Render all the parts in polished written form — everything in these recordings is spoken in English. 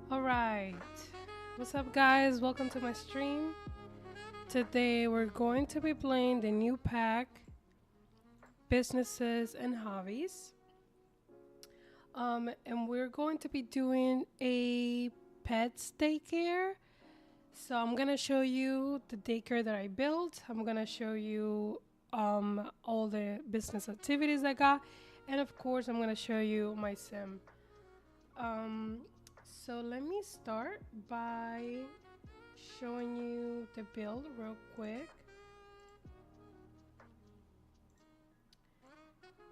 All right. What's up, guys? Welcome to my stream. Today, we're going to be playing the new pack, Businesses and Hobbies. And we're going to be doing a pets daycare. So, I'm going to show you the daycare that I built. I'm going to show you all the business activities I got. And of course, I'm going to show you my sim. Um, so, let me start by showing you the build real quick.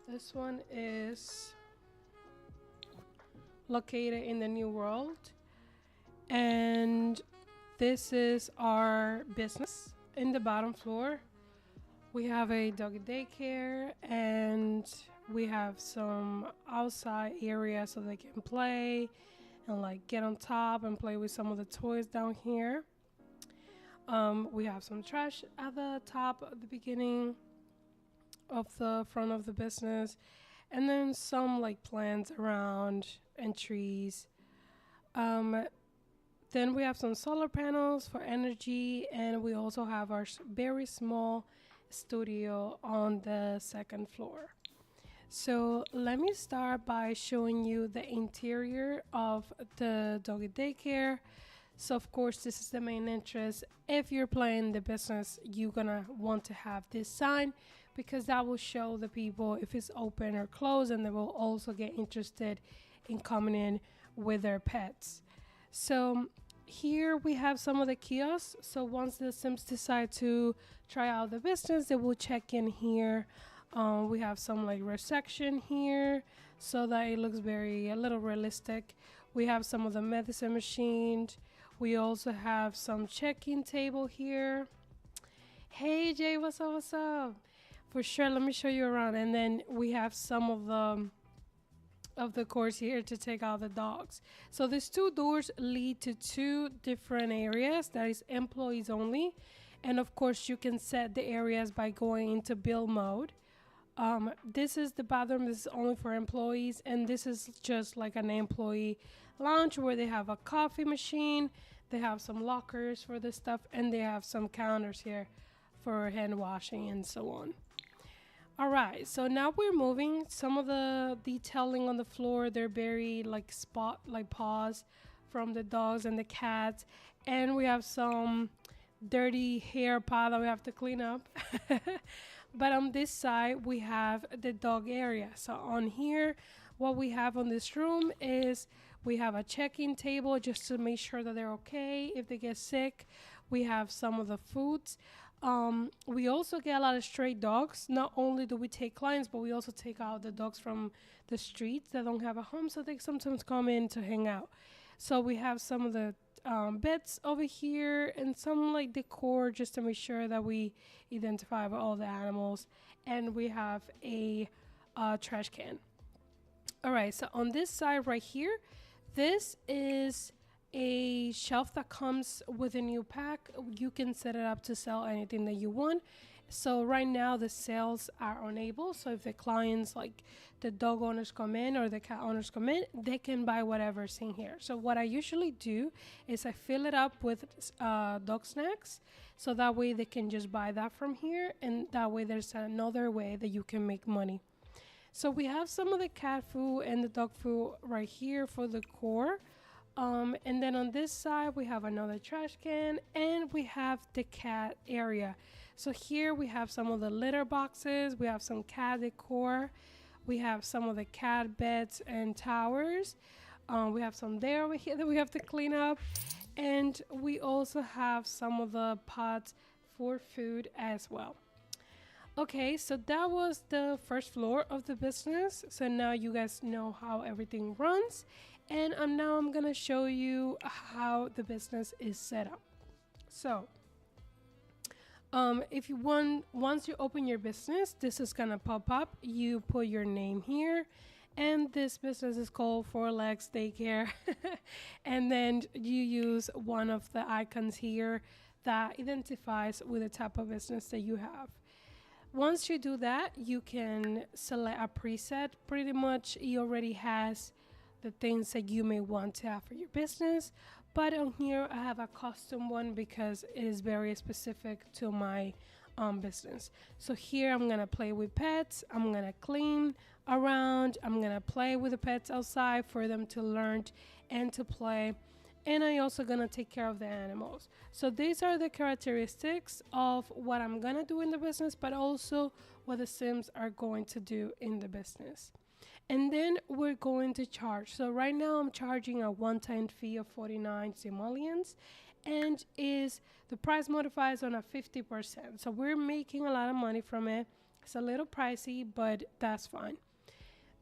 This one is located in the New World, and this is our business. In the bottom floor, we have a doggy daycare, and we have some outside area so they can play and like get on top and play with some of the toys down here. We have some trash at the top at the beginning of the front of the business, and then some like plants around and trees. Um, then we have some solar panels for energy, and we also have our very small studio on the second floor. So let me start by showing you the interior of the doggy daycare. So of course this is the main entrance. If you're playing the business, you're gonna want to have this sign because that will show the people if it's open or closed, and they will also get interested in coming in with their pets. So here we have some of the kiosks. So once the Sims decide to try out the business, they will check in here. We have some like resection here so that it looks a little realistic. We have some of the medicine machines. We also have some check-in table here. Hey Jay, what's up? What's up? For sure, let me show you around. And then we have some of the course here to take out the dogs. So these two doors lead to two different areas. That is employees only. And of course, you can set the areas by going into build mode. This is the bathroom. This is only for employees, and this is just like an employee lounge where they have a coffee machine, they have some lockers for this stuff, and they have some counters here for hand washing and so on. All right, so now we're moving. Some of the detailing on the floor, they're very like spot like paws from the dogs and the cats, and we have some dirty hair pile that we have to clean up. But on this side, we have the dog area. So on here, what we have on this room is we have a check-in table just to make sure that they're okay. If they get sick, we have some of the foods. We also get a lot of stray dogs. Not only do we take clients, but we also take out the dogs from the streets that don't have a home, so they sometimes come in to hang out. So we have some of the beds over here and some like decor just to make sure that we identify all the animals. And we have a trash can. All right, so on this side right here, this is a shelf that comes with a new pack. You can set it up to sell anything that you want. So right now the sales are unable. So if the clients like the dog owners come in or the cat owners come in, they can buy whatever's in here. So what I usually do is I fill it up with dog snacks. So that way they can just buy that from here. And that way there's another way that you can make money. So we have some of the cat food and the dog food right here for the core. And then on this side, we have another trash can, and we have the cat area. So here we have some of the litter boxes. We have some cat decor. We have some of the cat beds and towers. We have some there over here that we have to clean up. And we also have some of the pots for food as well. Okay, so that was the first floor of the business. So now you guys know how everything runs. And now I'm gonna show you how the business is set up. So, if you once you open your business, this is gonna pop up. You put your name here, and this business is called Four Legs Daycare. And then you use one of the icons here that identifies with the type of business that you have. Once you do that, you can select a preset. Pretty much, it already has the things that you may want to have for your business. But on here, I have a custom one because it is very specific to my business. So here I'm gonna play with pets. I'm gonna clean around. I'm gonna play with the pets outside for them to learn and to play. And I also gonna take care of the animals. So these are the characteristics of what I'm gonna do in the business, but also what the Sims are going to do in the business. And then we're going to charge. So right now I'm charging a one-time fee of 49 simoleons, and is the price modifies on a 50%. So we're making a lot of money from it. It's a little pricey, but that's fine.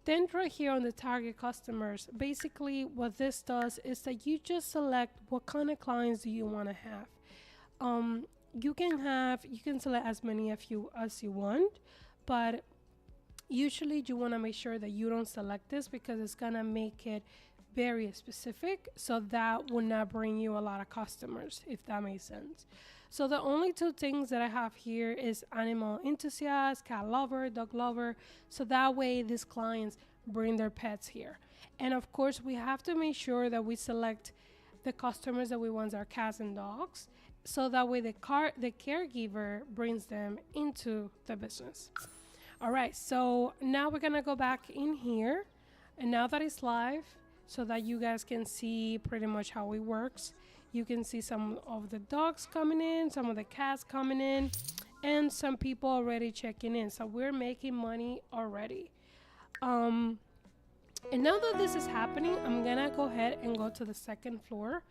Then right here on the target customers, basically what this does is that you just select what kind of clients do you want to have. You can select as many of you as you want, but usually you want to make sure that you don't select this because it's gonna make it very specific, so that will not bring you a lot of customers, if that makes sense. So the only two things that I have here is animal enthusiast, cat lover, dog lover, so that way these clients bring their pets here. And of course we have to make sure that we select the customers that we want are cats and dogs, so that way the caregiver brings them into the business. All right, so now we're gonna go back in here, and now that it's live, so that you guys can see pretty much how it works. You can see some of the dogs coming in, some of the cats coming in, and some people already checking in. So we're making money already. And now that this is happening, I'm gonna go ahead and go to the second floor.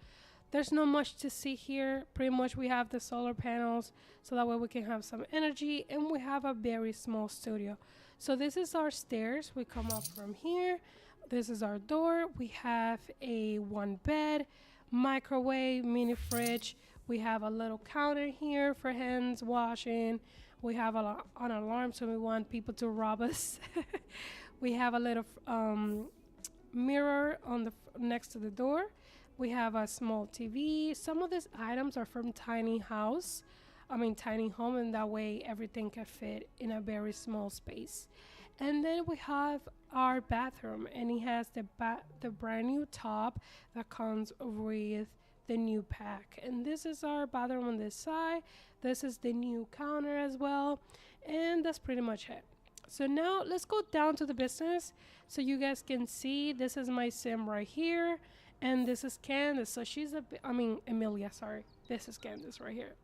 There's not much to see here. Pretty much we have the solar panels, so that way we can have some energy, and we have a very small studio. So this is our stairs. We come up from here. This is our door. We have a one bed, microwave, mini fridge. We have a little counter here for hands washing. We have an alarm, so we want people to rob us. We have a little mirror on the next to the door. We have a small TV. Some of these items are from tiny home, and that way everything can fit in a very small space. And then we have our bathroom, and it has the brand new tub that comes with the new pack. And this is our bathroom on this side. This is the new counter as well, and that's pretty much it. So now let's go down to the business so you guys can see. This is my sim right here, and this is Candace. So Emilia, sorry. This is Candace right here.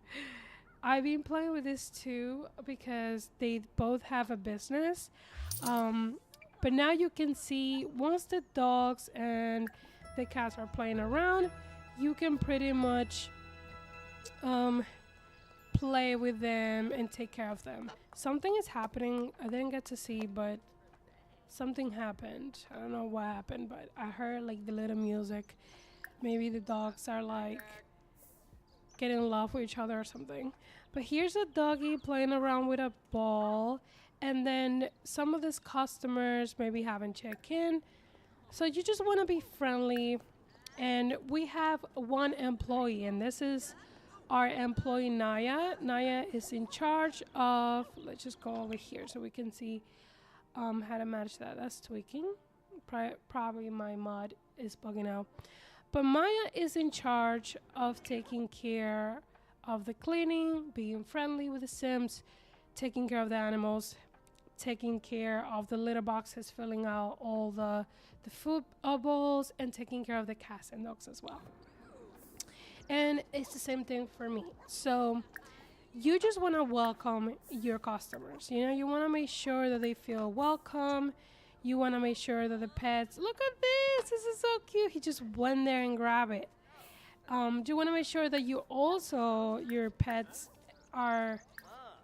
I've been playing with this too because they both have a business. But now you can see once the dogs and the cats are playing around, you can pretty much play with them and take care of them. Something is happening. I didn't get to see, but something happened. I don't know what happened, but I heard like the little music. Maybe the dogs are like getting in love with each other or something. But here's a doggy playing around with a ball, and then some of these customers maybe haven't checked in. So you just want to be friendly. And we have one employee, and this is our employee Naya. Naya is in charge of, let's just go over here so we can see how to manage that. That's tweaking. Probably my mod is bugging out. But Maya is in charge of taking care of the cleaning, being friendly with the Sims, taking care of the animals, taking care of the litter boxes, filling out all the food bowls, and taking care of the cats and dogs as well. And it's the same thing for me. So you just want to welcome your customers. You know, you want to make sure that they feel welcome. You want to make sure that the pets, look at this, this is so cute. He just went there and grabbed it. You want to make sure that your pets are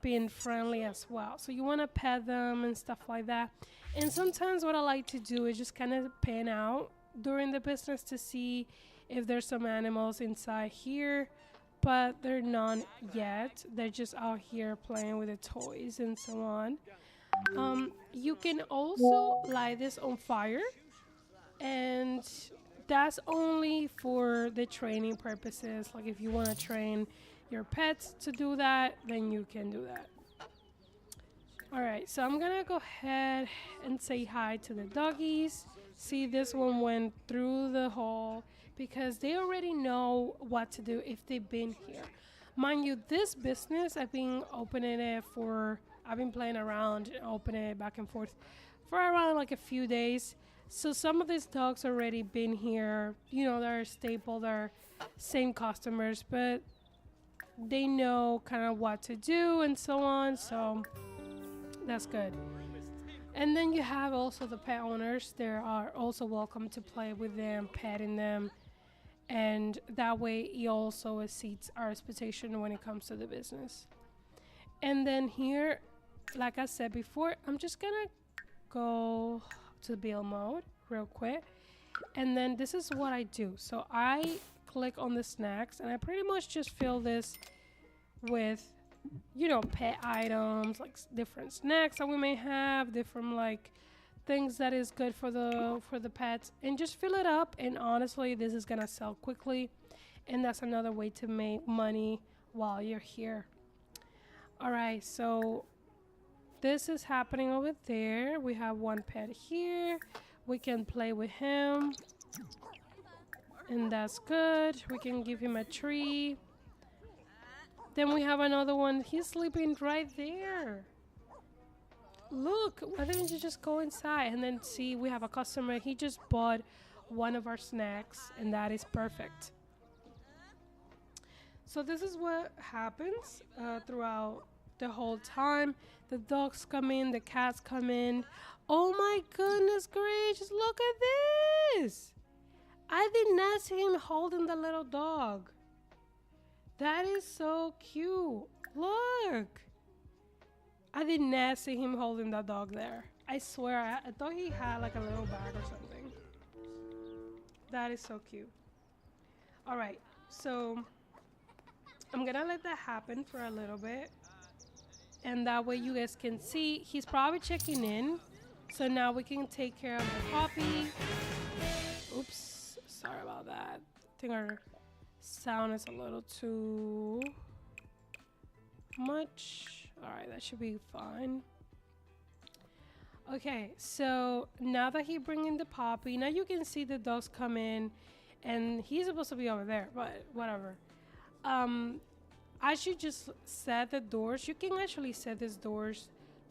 being friendly as well. So you want to pet them and stuff like that. And sometimes what I like to do is just kind of pan out during the business to see if there's some animals inside here, but they're not yet. They're just out here playing with the toys and so on. You can also light this on fire, and that's only for the training purposes. Like if you want to train your pets to do that, then you can do that. All right, so I'm gonna go ahead and say hi to the doggies See, this one went through the hole because they already know what to do if they've been here. Mind you, this business, I've been playing around, opening it back and forth for around like a few days. So some of these dogs already been here, they're staple, they're same customers, but they know kind of what to do and so on. So that's good. And then you have also the pet owners. They are also welcome to play with them, petting them, and that way it also exceeds our expectation when it comes to the business. And then here, like I said before, I'm just gonna go to build mode real quick, and then this is what I do. So I click on the snacks and I pretty much just fill this with pet items, like different snacks that we may have, different like things that is good for the pets, and just fill it up. And honestly, this is gonna sell quickly, and that's another way to make money while you're here. All right, so this is happening over there. We have one pet here. We can play with him, and that's good. We can give him a tree. Then we have another one. He's sleeping right there. Look, why didn't you just go inside? And then see, we have a customer. He just bought one of our snacks, and that is perfect. So this is what happens throughout the whole time. The dogs come in, the cats come in. Oh my goodness gracious, look at this. I did not see him holding the little dog. That is so cute. Look. I did not see him holding that dog there. I swear, I thought he had like a little bag or something. That is so cute. All right, so I'm gonna let that happen for a little bit. And that way you guys can see, he's probably checking in. So now we can take care of the puppy. Oops, sorry about that. I think our sound is a little too much. All right, that should be fine. Okay, so now that he bringing the puppy, now you can see the dogs come in, and he's supposed to be over there, but whatever. I should just set the doors. You can actually set these doors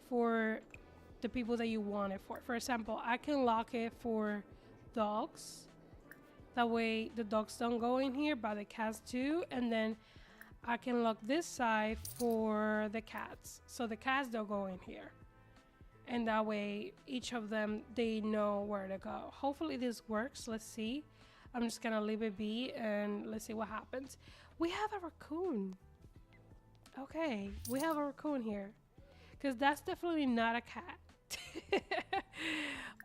for the people that you want it for. For example, I can lock it for dogs. That way the dogs don't go in here, but the cats do. And then I can lock this side for the cats. So the cats don't go in here. And that way each of them, they know where to go. Hopefully this works. Let's see. I'm just gonna leave it be and let's see what happens. We have a raccoon. Okay, we have a raccoon here. Because that's definitely not a cat.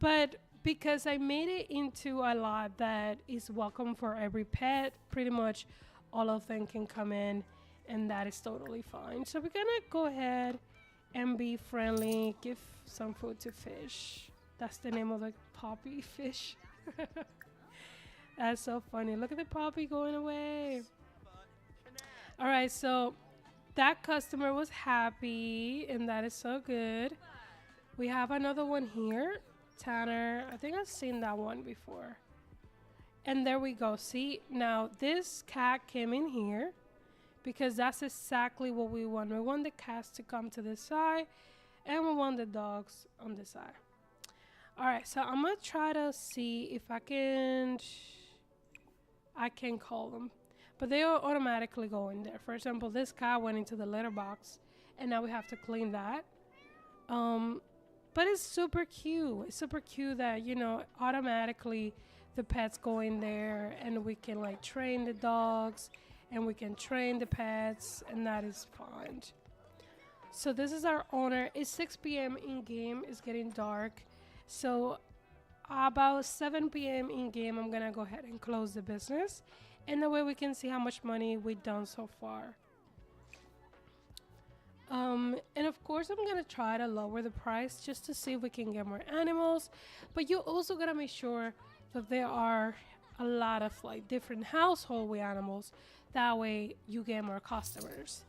But because I made it into a lot that is welcome for every pet, pretty much all of them can come in, and that is totally fine. So we're gonna go ahead and be friendly, give some food to fish. That's the name of the puppy, fish. That's so funny. Look at the puppy going away. All right, so that customer was happy, and that is so good. We have another one here, Tanner. I think I've seen that one before. And there we go. See, now this cat came in here because that's exactly what we want. We want the cats to come to this side, and we want the dogs on this side. All right, so I'm gonna try to see if I can call them, but they will automatically go in there. For example, this cat went into the litter box, and now we have to clean that. But it's super cute. It's super cute that, automatically the pets go in there, and we can like train the dogs, and we can train the pets, and that is fun. So this is our owner. It's 6 p.m. in game. It's getting dark. So about 7 p.m. in game, I'm gonna go ahead and close the business, and that way we can see how much money we've done so far. And of course, I'm gonna try to lower the price just to see if we can get more animals. But you also gotta make sure that there are a lot of like different household with animals. That way you get more customers.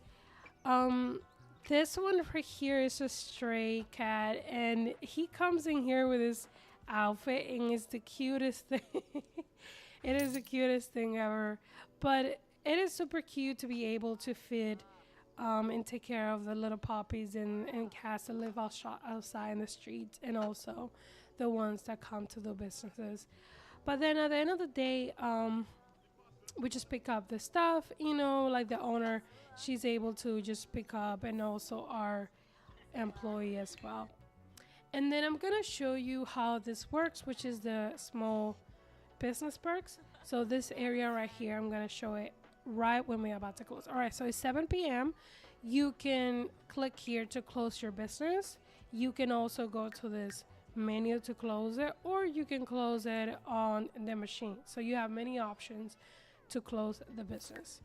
This one right here is a stray cat, and he comes in here with his outfit, and it's the cutest thing. It is the cutest thing ever. But it is super cute to be able to feed and take care of the little puppies and cats that live outside in the streets, and also the ones that come to the businesses. But then at the end of the day, we just pick up the stuff, like the owner, she's able to just pick up, and also our employee as well. And then I'm gonna show you how this works, which is the small business perks. So this area right here, I'm gonna show it right when we're about to close. All right, so it's 7 p.m. You can click here to close your business. You can also go to this menu to close it, or you can close it on the machine. So you have many options to close the business.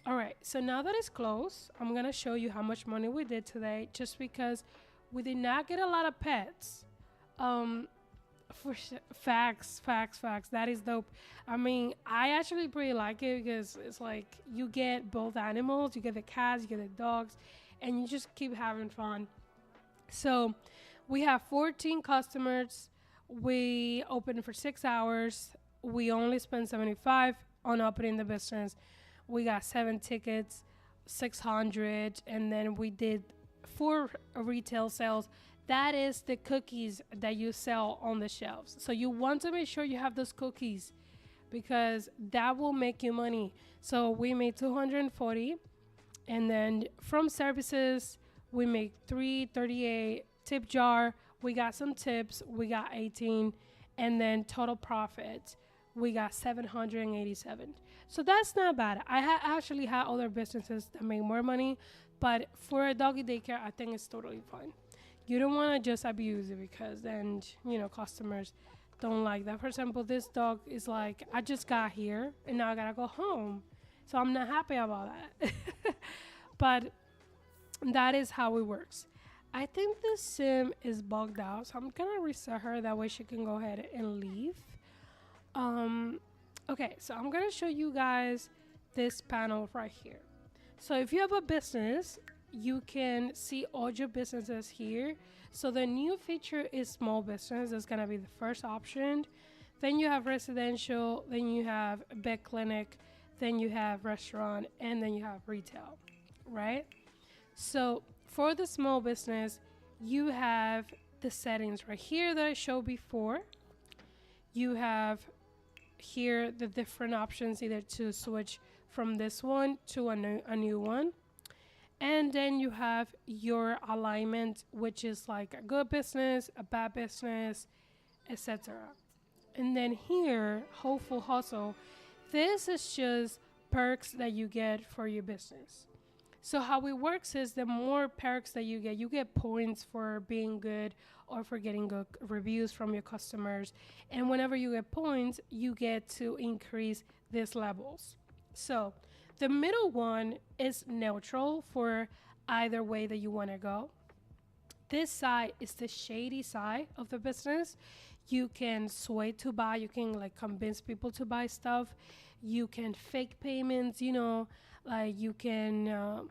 All right, so now that it's closed, I'm gonna show you how much money we did today, just because we did not get a lot of pets. Facts. That is dope. I mean, I actually pretty like it because it's like you get both animals, you get the cats, you get the dogs, and you just keep having fun. So we have 14 customers. We opened for 6 hours. We only spent 75 on opening the business. We got 7 tickets, 600, and then we did 4 retail sales. That is the cookies that you sell on the shelves. So you want to make sure you have those cookies because that will make you money. So we made 240, and then from services we make 338. Tip jar, we got some tips, we got 18, and then total profit we got 787. So that's not bad. I actually had other businesses that make more money, but for a doggy daycare, I think it's totally fine. You don't want to just abuse it because then, customers don't like that. For example, this dog is like, I just got here and now I gotta go home. So I'm not happy about that. But that is how it works. I think the sim is bugged out, so I'm gonna reset her. That way she can go ahead and leave. Okay, so I'm gonna show you guys this panel right here. So if you have a business, you can see all your businesses here. So the new feature is small business. That's gonna be the first option. Then you have residential, then you have vet clinic, then you have restaurant, and then you have retail, right? So for the small business, you have the settings right here that I showed before. You have here the different options, either to switch from this one to a new one. And then you have your alignment, which is like a good business, a bad business, etc. And then here, Hopeful Hustle, this is just perks that you get for your business. So how it works is the more perks that you get points for being good or for getting good reviews from your customers. And whenever you get points, you get to increase these levels. So the middle one is neutral for either way that you want to go. This side is the shady side of the business. You can sway to buy. You can like convince people to buy stuff. You can fake payments, like you can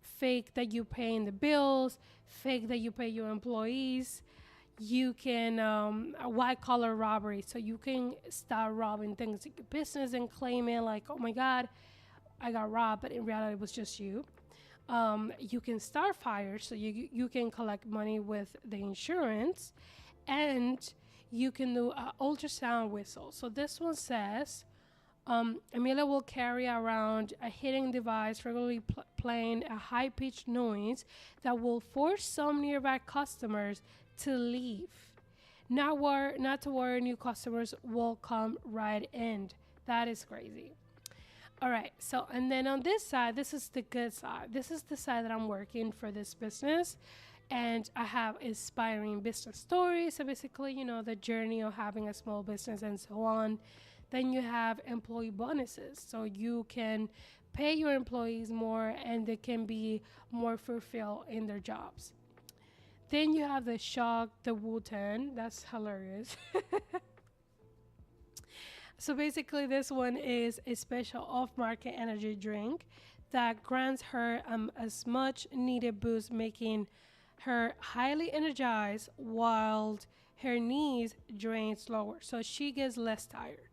fake that you paying the bills, fake that you pay your employees. You can white collar robbery, so you can start robbing things in your business and claim it like, oh my God, I got robbed, but in reality it was just you. You can start fires, so you can collect money with the insurance, and you can do an ultrasound whistle. So this one says, Amelia will carry around a hidden device regularly playing a high-pitched noise that will force some nearby customers to leave. Not to worry, new customers will come right in. That is crazy. All right, so and then on this side, this is the good side. This is the side that I'm working for this business, and I have inspiring business stories. So basically, the journey of having a small business and so on. Then you have employee bonuses, so you can pay your employees more and they can be more fulfilled in their jobs. Then you have the Shock, the Wu-Tang. That's hilarious. So basically, this one is a special off-market energy drink that grants her as much needed boost, making her highly energized while her knees drain slower, so she gets less tired.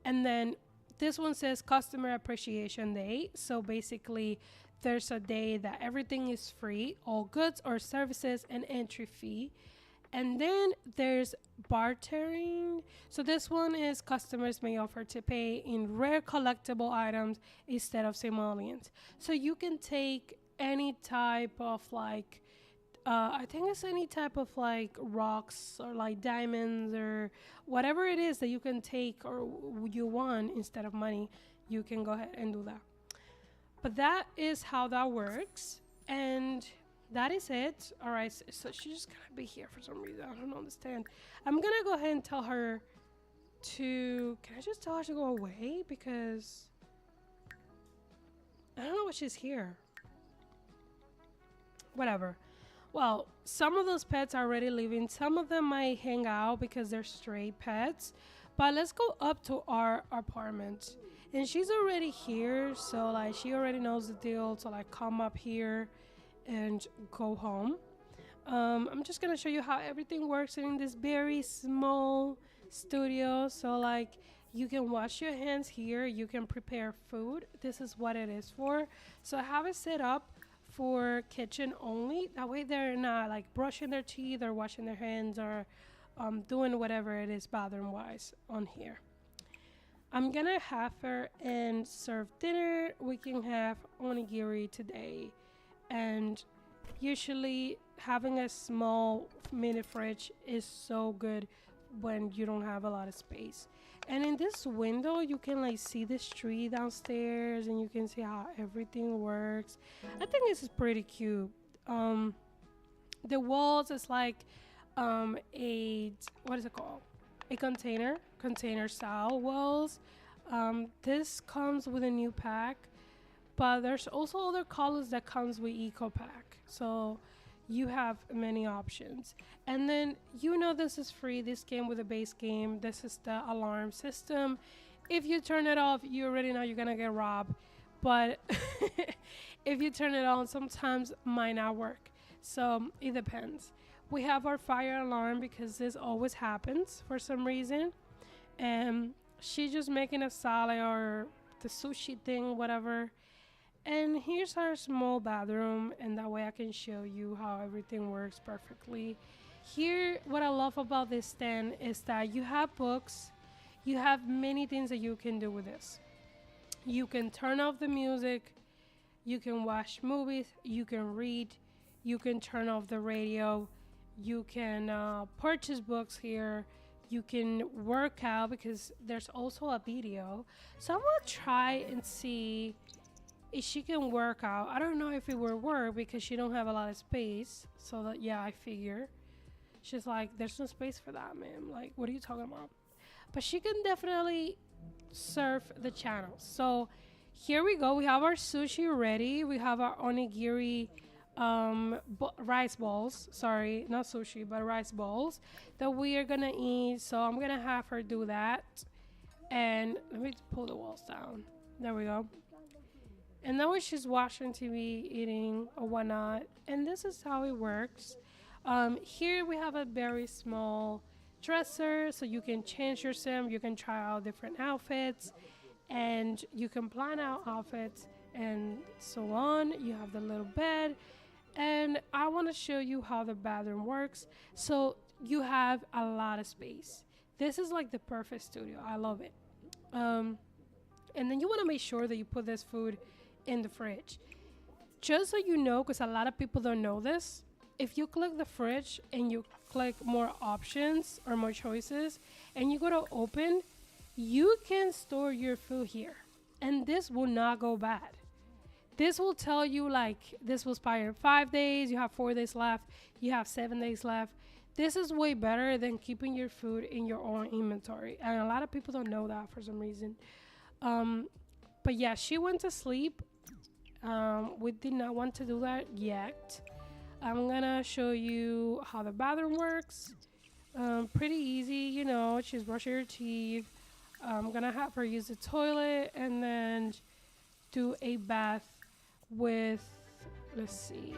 And then this one says Customer Appreciation Day. So basically, there's a day that everything is free, all goods or services, and entry fee. And then there's bartering. So this one is customers may offer to pay in rare collectible items instead of simoleons. So you can take any type of like I think it's any type of like rocks or like diamonds or whatever it is that you can take or you want instead of money. You can go ahead and do that. But that is how that works. And that is it. All right. So she's just going to be here for some reason. I don't understand. I'm going to go ahead and tell her to. Can I just tell her to go away? Because I don't know what she's here. Whatever. Well, some of those pets are already leaving. Some of them might hang out because they're stray pets. But let's go up to our apartment. And she's already here, so like she already knows the deal to like come up here and go home. I'm just gonna show you how everything works in this very small studio. So like you can wash your hands here, you can prepare food. This is what it is for. So I have it set up for kitchen only. That way they're not like brushing their teeth or washing their hands or doing whatever it is bathroom wise on here. I'm gonna have her and serve dinner. We can have onigiri today. And usually having a small mini fridge is so good when you don't have a lot of space. And in this window, you can like see the street downstairs and you can see how everything works. I think this is pretty cute. The walls is like a, what is it called? A container style walls. This comes with a new pack, but there's also other colors that comes with Eco Pack. So you have many options. And then this is free. This came with a base game. This is the alarm system. If you turn it off, you already know you're gonna get robbed. But if you turn it on, sometimes might not work. So it depends. We have our fire alarm because this always happens for some reason. And she's just making a salad or the sushi thing, whatever. And here's our small bathroom, and that way I can show you how everything works perfectly. Here, what I love about this stand is that you have books. You have many things that you can do with this. You can turn off the music. You can watch movies. You can read. You can turn off the radio. You can purchase books here. You can work out because there's also a video. So I'm gonna try and see if she can work out. I don't know if it will work because she don't have a lot of space. So that, yeah, I figure. She's like, there's no space for that, man. Like, what are you talking about? But she can definitely surf the channels. So here we go. We have our sushi ready. We have our onigiri rice balls. Sorry, not sushi, but rice balls that we are gonna eat. So I'm gonna have her do that. And let me pull the walls down. There we go. And now she's watching TV, eating or whatnot. And this is how it works. Here we have a very small dresser, so you can change your sim. You can try out different outfits, and you can plan out outfits and so on. You have the little bed, and I want to show you how the bathroom works. So you have a lot of space. This is like the perfect studio. I love it. And then you want to make sure that you put this food in the fridge. Just so you know, because a lot of people don't know this, if you click the fridge and you click more options or more choices and you go to open, you can store your food here and this will not go bad. This will tell you like this will expire in 5 days, you have 4 days left, you have 7 days left. This is way better than keeping your food in your own inventory, and a lot of people don't know that for some reason. But yeah, she went to sleep. We did not want to do that yet. I'm gonna show you how the bathroom works. Pretty easy, she's brushing her teeth. I'm gonna have her use the toilet and then do a bath with, let's see,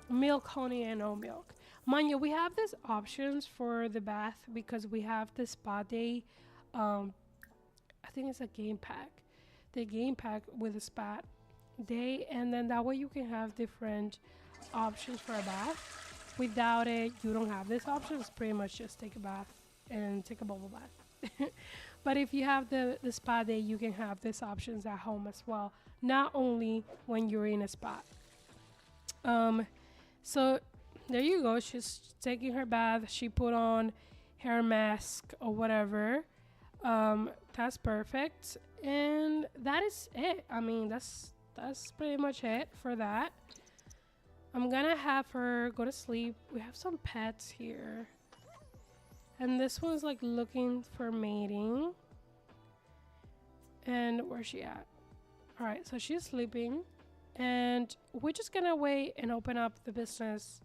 milk, honey, and no milk. Mind you, we have these options for the bath because we have the spa day. Um, I think it's a game pack. The game pack with a spa day, and then that way you can have different options for a bath. Without it, you don't have this option. It's pretty much just take a bath and take a bubble bath. But if you have the spa day, you can have these options at home as well. Not only when you're in a spa. Um, so there you go. She's taking her bath. She put on hair mask or whatever. That's perfect, and that is it. I mean, that's pretty much it for that. I'm gonna have her go to sleep. We have some pets here, and this one's like looking for mating. And where's she at? All right, so she's sleeping, and we're just gonna wait and open up the business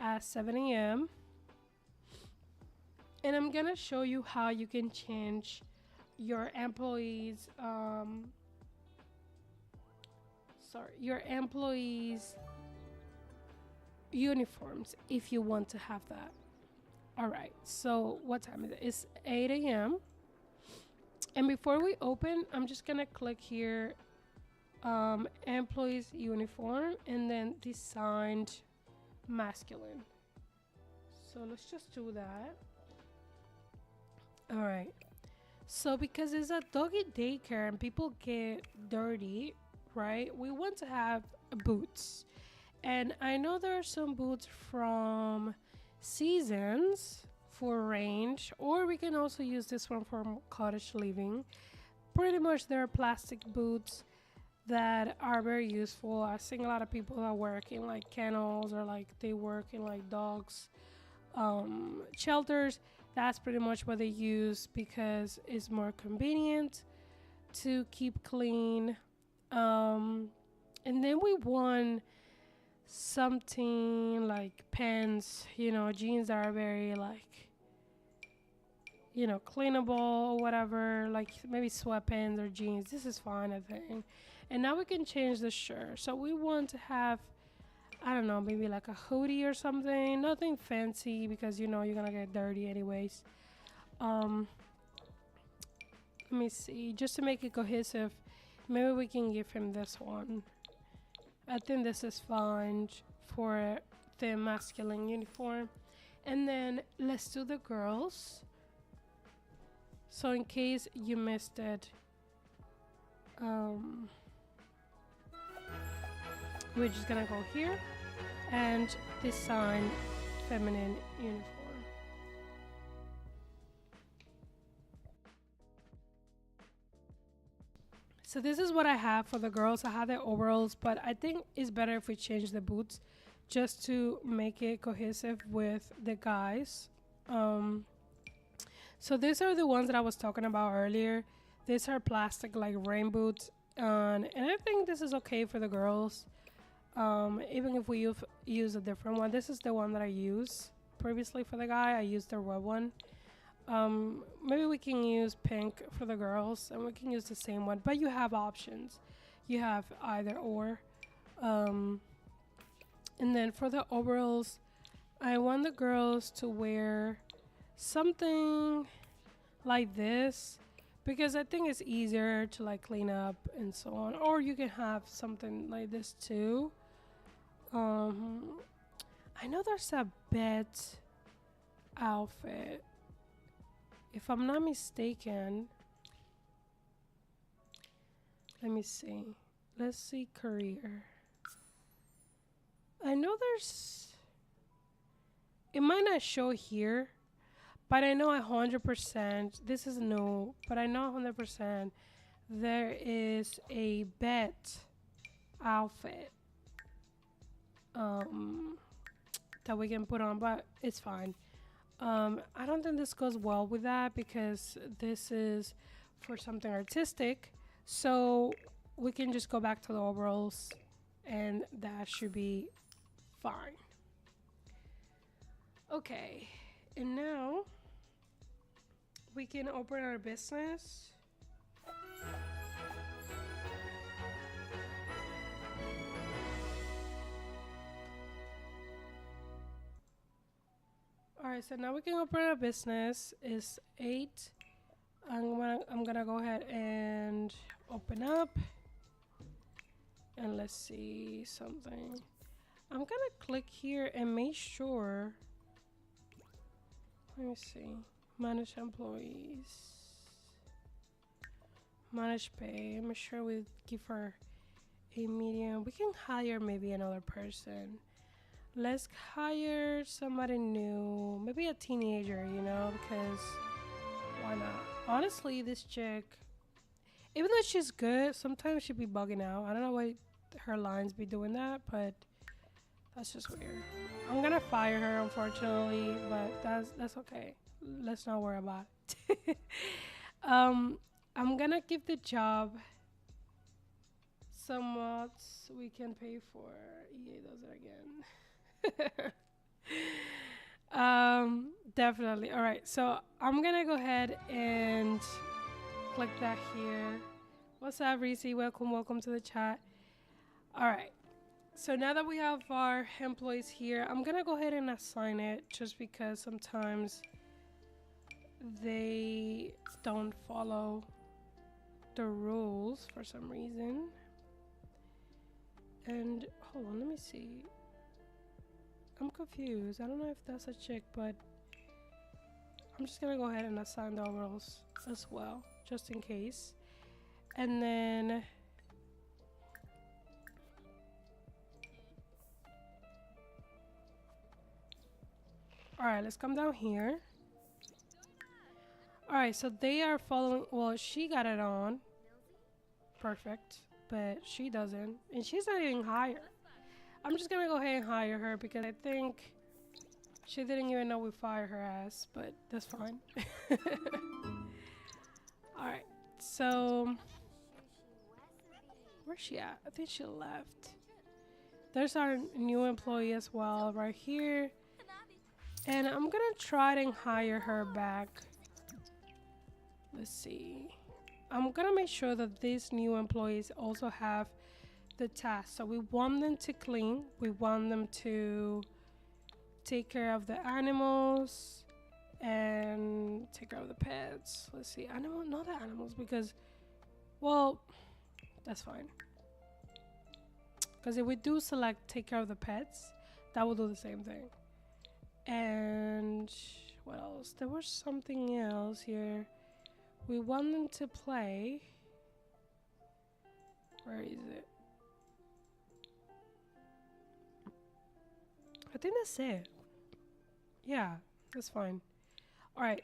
at 7 a.m. And I'm gonna show you how you can change your employees your employees uniforms if you want to have that. All right, so what time is it? It's 8 a.m. And before we open, I'm just gonna click here, employees uniform, and then designed masculine. So let's just do that. All right. So because it's a doggy daycare and people get dirty, right? We want to have boots. And I know there are some boots from Seasons for range, or we can also use this one for cottage living. Pretty much they're plastic boots that are very useful. I've seen a lot of people that work in like kennels or like they work in like dogs shelters. That's pretty much what they use because it's more convenient to keep clean. And then we want something like pants, jeans that are very like, cleanable or whatever, like maybe sweatpants or jeans. This is fine, I think. And now we can change the shirt. So we want to have, I don't know, maybe like a hoodie or something. Nothing fancy because you're gonna get dirty anyways. Let me see. Just to make it cohesive, maybe we can give him this one. I think this is fine for the masculine uniform. And then let's do the girls. So in case you missed it, we're just gonna go here and design feminine uniform. So this is what I have for the girls. I have the overalls, but I think it's better if we change the boots just to make it cohesive with the guys. So these are the ones that I was talking about earlier. These are plastic like rain boots, and I think this is okay for the girls. Even if we use a different one, this is the one that I used previously for the guy. I used the red one. Maybe we can use pink for the girls, and we can use the same one. But you have options. You have either or. And then for the overalls, I want the girls to wear something like this because I think it's easier to like clean up and so on. Or you can have something like this too. I know there's a bed outfit, if I'm not mistaken. Let me see. Let's see career. I know it might not show here, but I know 100%, this is new, but I know 100% there is a bed outfit that we can put on, but it's fine. I don't think this goes well with that because this is for something artistic. So we can just go back to the overalls and that should be fine. Okay, and now we can open our business. right, so now we can open a business. It's 8. I'm gonna go ahead and open up, and let's see something. I'm gonna click here and make sure. Let me see. Manage employees. Manage pay. Make sure we give her a medium. We can hire maybe another person. Let's hire somebody new. Maybe a teenager, because why not? Honestly, this chick, even though she's good, sometimes she be bugging out. I don't know why her lines be doing that, but that's just weird. I'm gonna fire her, unfortunately, but that's okay. Let's not worry about it. I'm gonna give the job somewhat we can pay for. EA does it again. Definitely. All right, so I'm gonna go ahead and click that here. What's up, Reese? Welcome to the chat. All right. So now that we have our employees here, I'm gonna go ahead and assign it just because sometimes they don't follow the rules for some reason. And hold on, let me see. I'm confused. I don't know if that's a chick, but I'm just gonna go ahead and assign the roles as well, just in case. And then all right, let's come down here. All right, so they are following. Well, she got it on. Perfect. But she doesn't. And she's not even higher. I'm just going to go ahead and hire her because I think she didn't even know we fired her ass. But that's fine. All right. So where's she at? I think she left. There's our new employee as well right here. And I'm going to try and hire her back. Let's see. I'm going to make sure that these new employees also have the task. So we want them to clean. We want them to take care of the animals and take care of the pets. Let's see. Not the animals because, well, that's fine. Because if we do select take care of the pets, that will do the same thing. And what else? There was something else here. We want them to play. Where is it? I think that's it. Yeah, that's fine. All right.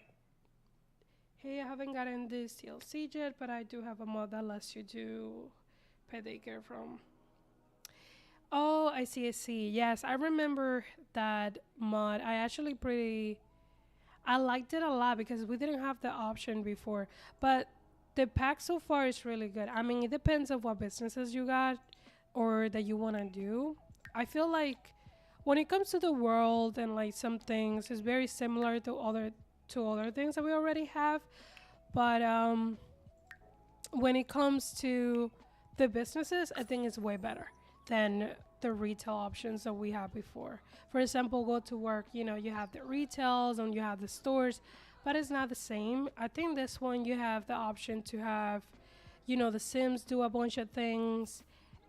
Hey, I haven't gotten this DLC yet, but I do have a mod that lets you do pet daycare from. Oh, I see. Yes, I remember that mod. I liked it a lot because we didn't have the option before. But the pack so far is really good. I mean, it depends on what businesses you got or that you want to do. I feel like when it comes to the world and like some things, it's very similar to other things that we already have. But when it comes to the businesses, I think it's way better than the retail options that we had before. For example, go to work, you have the retails and you have the stores, but it's not the same. I think this one you have the option to have, the Sims do a bunch of things,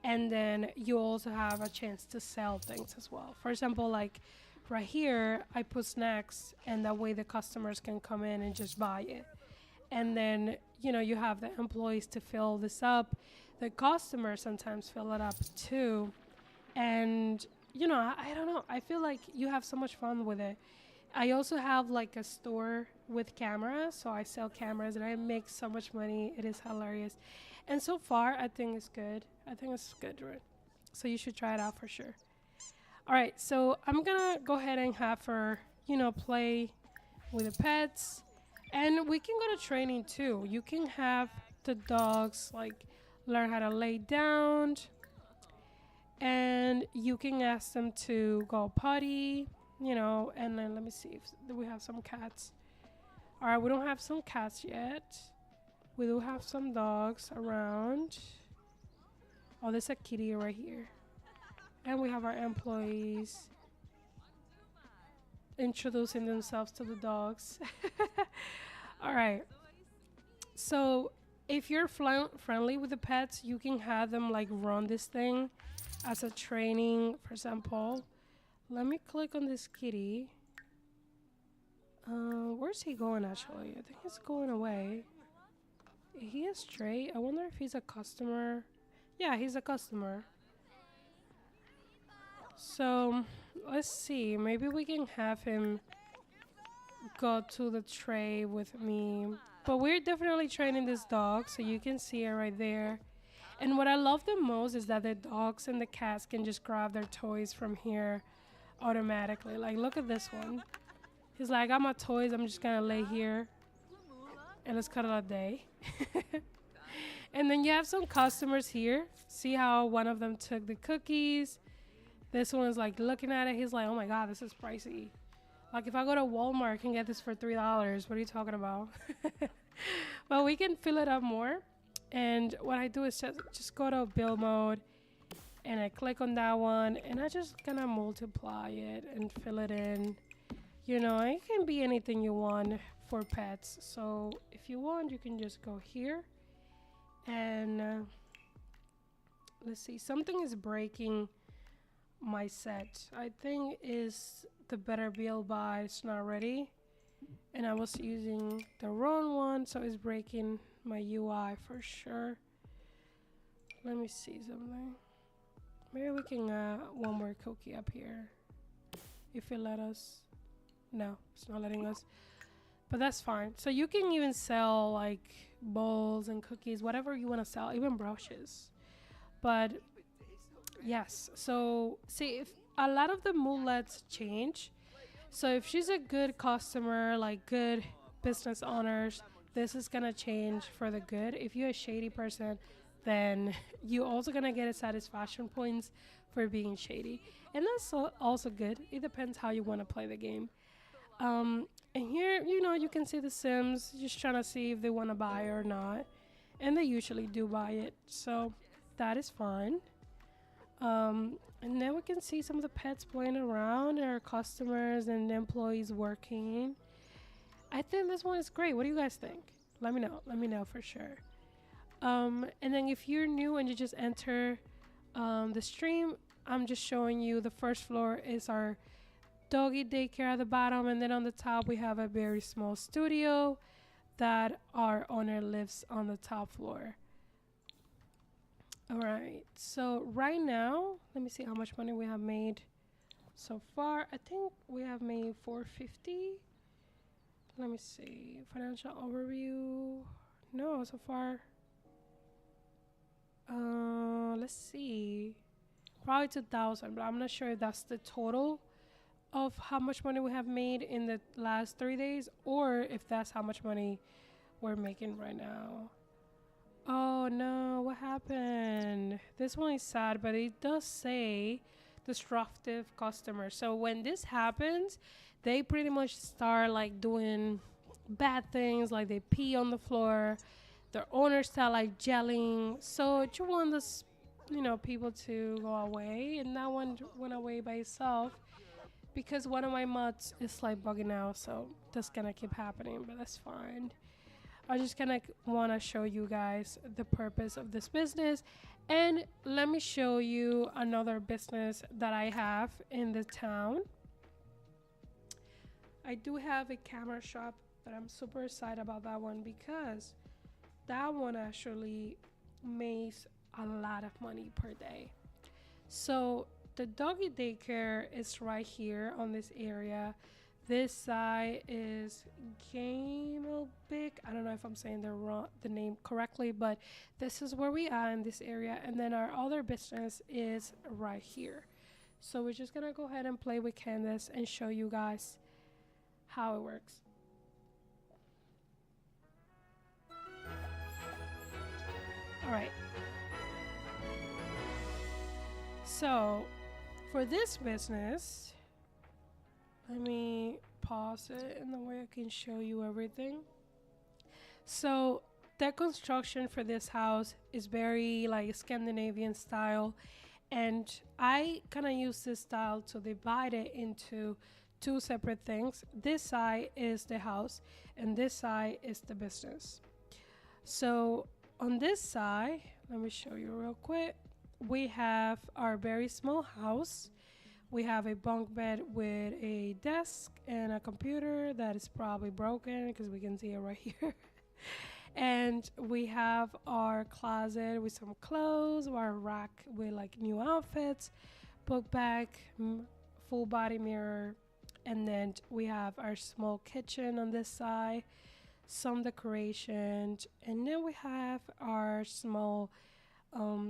and then you also have a chance to sell things as well. For example, like right here, I put snacks, and that way the customers can come in and just buy it. And then, you have the employees to fill this up. The customers sometimes fill it up too. And, I don't know. I feel like you have so much fun with it. I also have like a store with cameras. So I sell cameras and I make so much money. It is hilarious. And so far, I think it's good. Right? So you should try it out for sure. All right. So I'm going to go ahead and have her, play with the pets. And we can go to training too. You can have the dogs like learn how to lay down, and you can ask them to go potty, and then let me see if we have some cats. All right, we don't have some cats yet. We do have some dogs around. Oh, there's a kitty right here. And we have our employees. introducing themselves to the dogs. All right. So if you're friendly with the pets, you can have them like run this thing as a training. For example, let me click on this kitty. Where's he going actually? I think he's going away. He is straight. I wonder if he's a customer. Yeah, he's a customer. So let's see. Maybe we can have him go to the tray with me. But we're definitely training this dog, so you can see it right there. And what I love the most is that the dogs and the cats can just grab their toys from here automatically. Like, look at this one. He's like, I got my toys. I'm just gonna lay here and let's cut it a day. And then you have some customers here. See how one of them took the cookies. This one's like looking at it. He's like, oh my God, this is pricey. Like if I go to Walmart, I can get this for $3. What are you talking about? But we can fill it up more. And what I do is just go to build mode. And I click on that one. And I just gonna multiply it and fill it in. You know, it can be anything you want for pets. So if you want, you can just go here. And let's see. Something is breaking my set. I think is the better build by it's not ready, and I was using the wrong one, so it's breaking my UI for sure. Let me see something. Maybe we can one more cookie up here if it let us. No, it's not letting us, but that's fine. So you can even sell like bowls and cookies, whatever you want to sell, even brushes. But yes, so see if a lot of the mulets change. So if she's a good customer, like good business owners, this is gonna change for the good. If you're a shady person, then you also gonna get a satisfaction points for being shady, and that's also good. It depends how you want to play the game. And here, you know, you can see the Sims just trying to see if they want to buy or not, and they usually do buy it, so that is fine. And then we can see some of the pets playing around, our customers and employees working. I think this one is great. What do you guys think? Let me know. Let me know for sure. And then if you're new and you just enter the stream, I'm just showing you the first floor is our doggy daycare at the bottom, and then on the top we have a very small studio that our owner lives on the top floor. All right, so right now, let me see how much money we have made so far. I think we have made 450. Let me see, financial overview. No, so far. Let's see, probably 2,000, but I'm not sure if that's the total of how much money we have made in the last 3 days, or if that's how much money we're making right now. Oh no, what happened? This one is sad, but it does say disruptive customers. So when this happens, they pretty much start like doing bad things, like they pee on the floor. Their owners start like gelling. So you want this, you know, people to go away, and that one went away by itself because one of my mods is like bugging out. So that's gonna keep happening, but that's fine. I just kind of want to show you guys the purpose of this business, and let me show you another business that I have in the town. I do have a camera shop, but I'm super excited about that one because that one actually makes a lot of money per day. So the doggy daycare is right here on this area. This side is Gamelbic. I don't know if I'm saying the name correctly, but this is where we are in this area. And then our other business is right here. So we're just gonna go ahead and play with Candace and show you guys how it works. All right. So for this business, let me pause it in the way I can show you everything. So the construction for this house is very like Scandinavian style, and I kind of use this style to divide it into two separate things. This side is the house, and this side is the business. So on this side, let me show you real quick. We have our very small house. We have a bunk bed with a desk and a computer that is probably broken because we can see it right here. And we have our closet with some clothes, our rack with like new outfits, book bag, full body mirror, and then we have our small kitchen on this side, some decorations, and then we have our small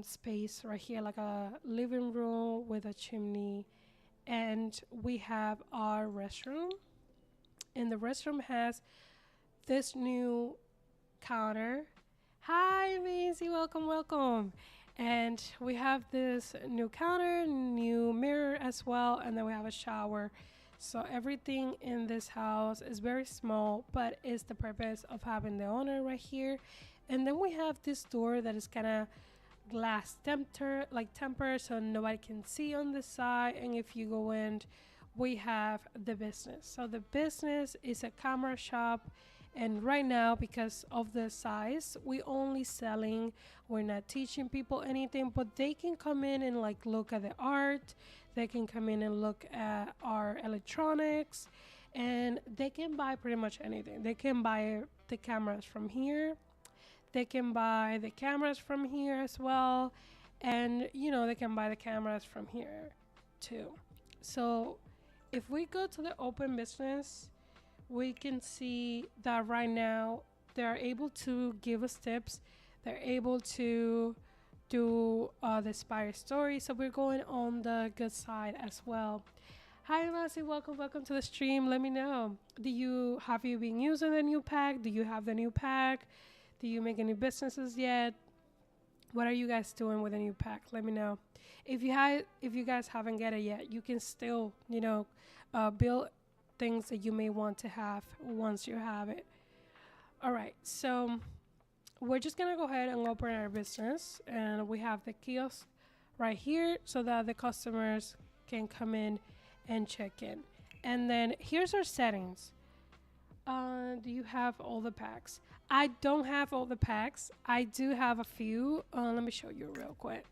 space right here, like a living room with a chimney, and we have our restroom, and the restroom has this new counter. Hi, Maisie, welcome, welcome. And we have this new counter, new mirror as well, and then we have a shower. So everything in this house is very small, but it's the purpose of having the owner right here. And then we have this door that is kind of glass temper, so nobody can see on the side. And if you go in, we have the business. So the business is a camera shop, and right now, because of the size, we only selling, we're not teaching people anything, but they can come in and like look at the art, they can come in and look at our electronics, and they can buy pretty much anything. They can buy the cameras from here, they can buy the cameras from here as well, and they can buy the cameras from here too. So if we go to the open business, we can see that right now they're able to give us tips. They're able to do the inspire story. So we're going on the good side as well. Hi, Lassie. Welcome to the stream. Let me know. Have you been using the new pack? Do you have the new pack? Do you make any businesses yet? What are you guys doing with the new pack? Let me know. If you guys haven't get it yet, you can still build things that you may want to have once you have it. All right, so we're just gonna go ahead and open our business, and we have the kiosk right here so that the customers can come in and check in. And then here's our settings. Do you have all the packs? I don't have all the packs. I do have a few. Let me show you real quick.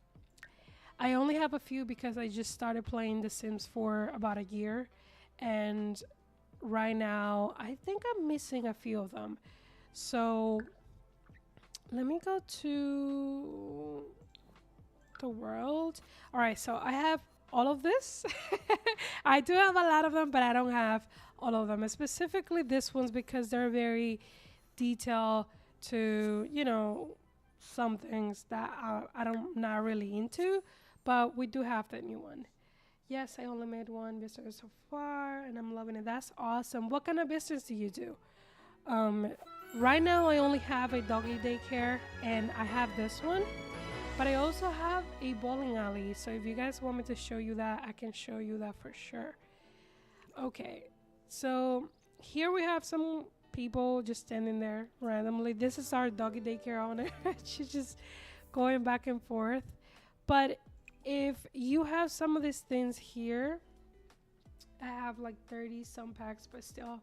I only have a few because I just started playing The Sims for about a year, and right now I think I'm missing a few of them. So let me go to the world. All right, so I have all of this. I do have a lot of them, but I don't have all of them, specifically this one's because they're very detailed to some things that I don't not really into, but we do have the new one. Yes, I only made one business so far, and I'm loving it. That's awesome. What kind of business do you do? Right now, I only have a doggy daycare, and I have this one, but I also have a bowling alley. So if you guys want me to show you that, I can show you that for sure. Okay, so here we have some people just standing there randomly. This is our doggy daycare owner. She's just going back and forth. But if you have some of these things here, I have like 30 some packs, but still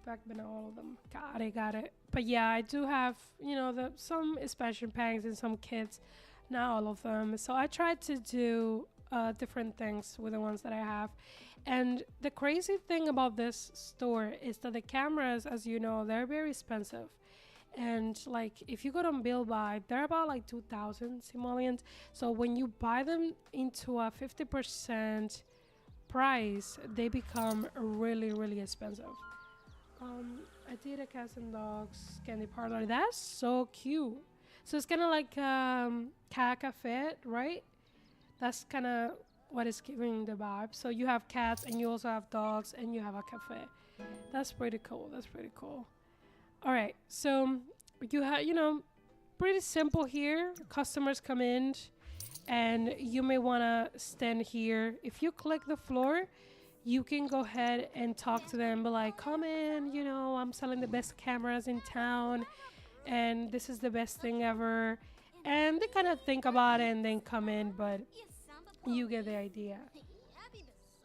packed, but not all of them. Got it. But yeah, I do have some expansion packs and some kits, not all of them. So I tried to do different things with the ones that I have. And the crazy thing about this store is that the cameras, as you know, they're very expensive. And like if you go on Bill Buy, they're about like 2,000 simoleons. So when you buy them into a 50% price, they become really, really expensive. I did a cats and dogs candy parlor. That's so cute. So it's kind of like cat cafe, right? That's kind of what is giving the vibe. So you have cats and you also have dogs and you have a cafe. That's pretty cool. All right, so you have, pretty simple here. Customers come in and you may want to stand here. If you click the floor, you can go ahead and talk to them, be like, come in, I'm selling the best cameras in town and this is the best thing ever. And they kind of think about it and then come in, but you get the idea.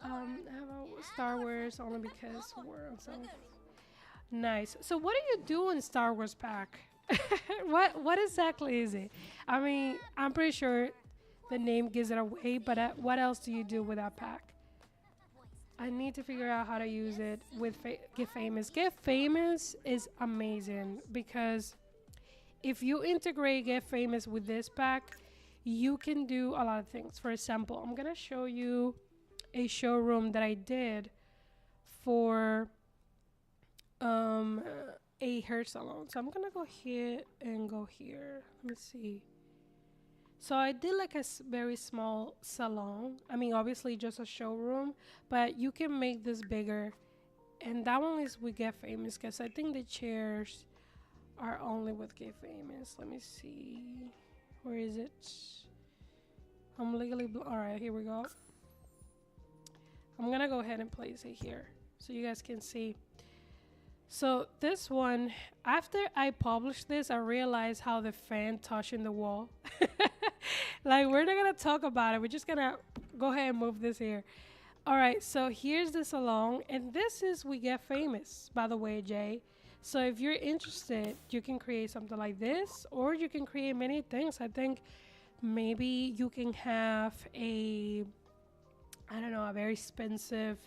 I have a Star Wars only because we're on some. Nice. So what do you do in Star Wars pack? What exactly is it? I mean, I'm pretty sure the name gives it away, but what else do you do with that pack? I need to figure out how to use it with Get Famous. Get Famous is amazing because if you integrate Get Famous with this pack, you can do a lot of things. For example, I'm gonna show you a showroom that I did for um, a hair salon. So I'm gonna go here and go here. Let me see. So I did like a very small salon. I mean, obviously just a showroom, but you can make this bigger. And that one is with Get Famous because I think the chairs are only with Get Famous. Let me see. Where is it? I'm legally all right. Here we go. I'm gonna go ahead and place it here so you guys can see. So this one, after I published this, I realized how the fan touching the wall. Like we're not gonna talk about it. We're just gonna go ahead and move this here. All right. So here's the salon, and this is We Get Famous, by the way, Jay. So if you're interested, you can create something like this, or you can create many things. I think maybe you can have I don't know, a very expensive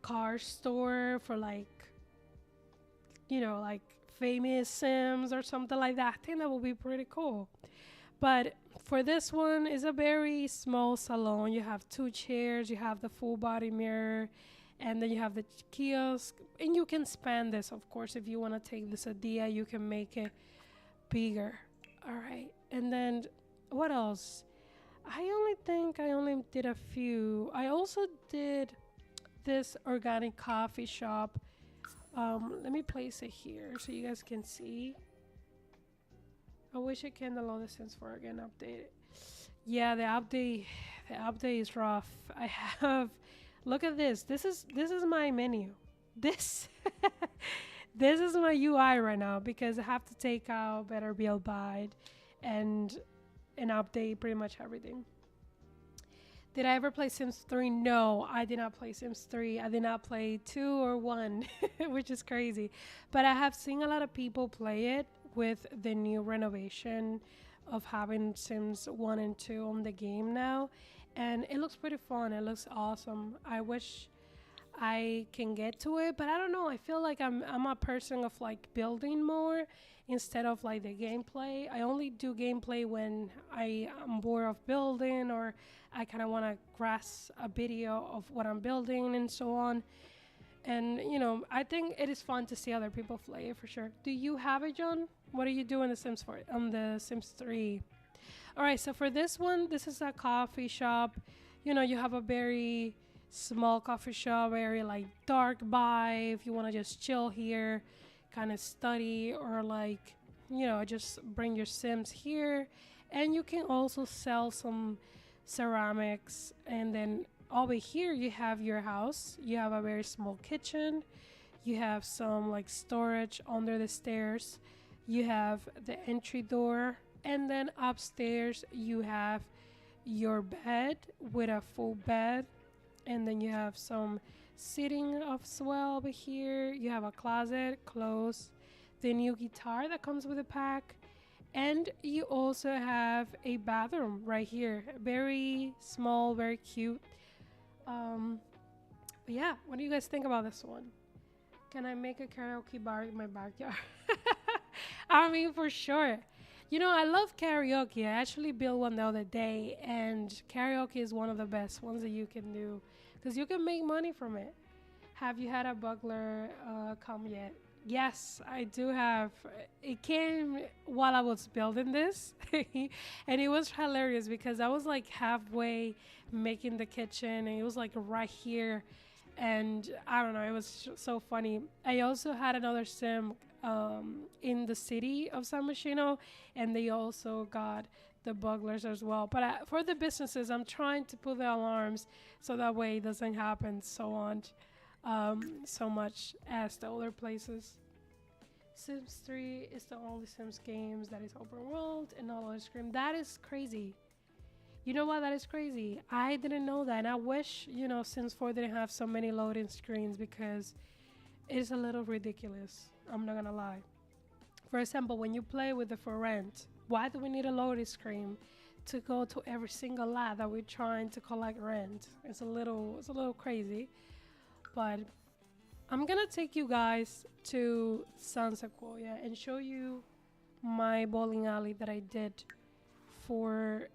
car store for like, like famous Sims or something like that. I think that would be pretty cool. But for this one, it's a very small salon. You have two chairs, you have the full body mirror, and then you have the kiosk. And you can span this, of course, if you want to take this idea, you can make it bigger. All right. And then what else? I only think I only did a few. I also did this organic coffee shop. Let me place it here so you guys can see. I wish I can download the Sims 4 again update. Yeah, the update is rough. I have look at this. This is my menu. This this is my UI right now because I have to take out Better Build By and update pretty much everything. Did I ever play Sims 3? No, I did not play Sims 3. I did not play 2 or 1, which is crazy. But I have seen a lot of people play it with the new renovation of having Sims 1 and 2 on the game now. And it looks pretty fun. It looks awesome. I wish I can get to it, but I don't know. I feel like I'm a person of like building more instead of like the gameplay. I only do gameplay when I am bored of building or I kind of want to grasp a video of what I'm building and so on. And I think it is fun to see other people play it for sure. Do you have it, John? What do you do in the Sims 4? On the Sims 3. All right, so for this one, this is a coffee shop. You have a very small coffee shop, very like dark vibe. If you want to just chill here, kind of study, or like, just bring your Sims here. And you can also sell some ceramics. And then over here, you have your house. You have a very small kitchen. You have some like storage under the stairs. You have the entry door. And then upstairs, you have your bed with a full bed. And then you have some sitting as well over here. You have a closet, clothes, the new guitar that comes with the pack. And you also have a bathroom right here. Very small, very cute. But yeah, what do you guys think about this one? Can I make a karaoke bar in my backyard? I mean, for sure. I love karaoke. I actually built one the other day, and karaoke is one of the best ones that you can do because you can make money from it. Have you had a bugler come yet? Yes, I do have. It came while I was building this, and it was hilarious because I was like halfway making the kitchen, and it was like right here, and I don't know, it was so funny. I also had another sim in the city of San Machino, and they also got the bugglers as well. But for the businesses, I'm trying to put the alarms so that way it doesn't happen so much as the other places. Sims 3 is the only Sims games that is open world and not other screen. That is crazy. You know what? That is crazy. I didn't know that. And I wish, Sims 4 didn't have so many loading screens because it's a little ridiculous. I'm not going to lie. For example, when you play with the for rent, why do we need a loading screen to go to every single lot that we're trying to collect rent? It's a little crazy. But I'm gonna take you guys to San Sequoia and show you my bowling alley that I did for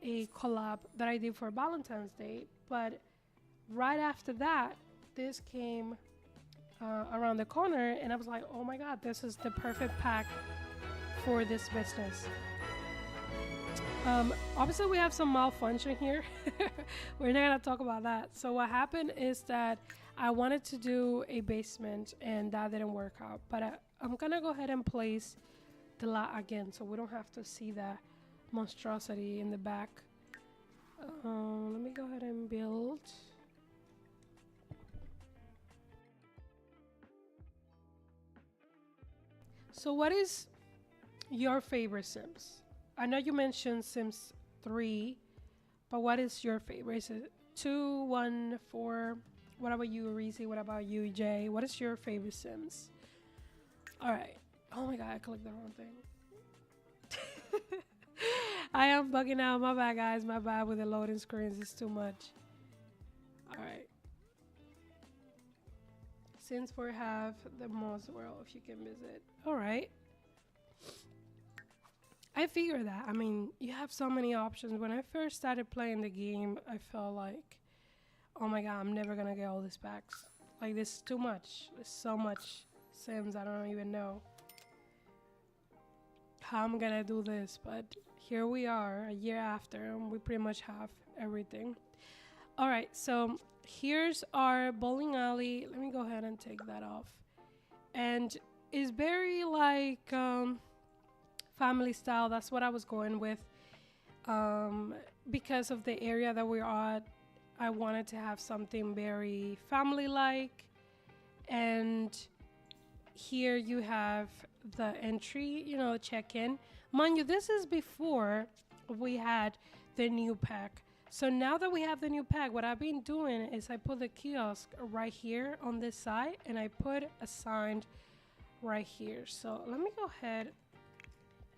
a collab that I did for Valentine's Day. But right after that, this came around the corner, and I was like, oh my god, this is the perfect pack for this business. Obviously, we have some malfunction here. We're not gonna talk about that. So what happened is that I wanted to do a basement, and that didn't work out. But I'm gonna go ahead and place the lot again, so we don't have to see that monstrosity in the back. Let me go ahead and build. So what is your favorite Sims? I know you mentioned Sims 3, but what is your favorite? Is it 2, 1, 4? What about you, Reese? What about you, Jay? What is your favorite Sims? All right. Oh my god, I clicked the wrong thing. I am bugging out. My bad, guys. My bad with the loading screens. It's too much. All right. Since we have the most world, if you can visit. All right. I figure that. I mean, you have so many options. When I first started playing the game, I felt like, oh my god, I'm never gonna get all these packs. Like, this is too much. There's so much Sims, I don't even know how I'm gonna do this. But here we are, a year after, and we pretty much have everything. All right, so here's our bowling alley. Let me go ahead and take that off. And it's very like family style. That's what I was going with. Because of the area that we're at, I wanted to have something very family-like. And here you have the entry, check-in. Mind you, this is before we had the new pack. So now that we have the new pack, what I've been doing is I put the kiosk right here on this side, and I put a sign right here. So let me go ahead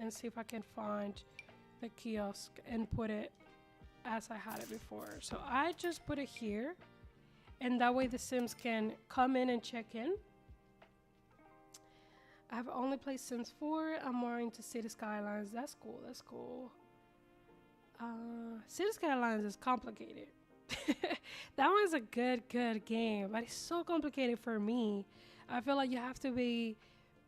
and see if I can find the kiosk and put it as I had it before. So I just put it here, and that way the Sims can come in and check in. I have only played Sims 4. I'm more into City Skylines. That's cool. That's cool. City Skylines is complicated. That one's a good game, but it's so complicated for me. I feel like you have to be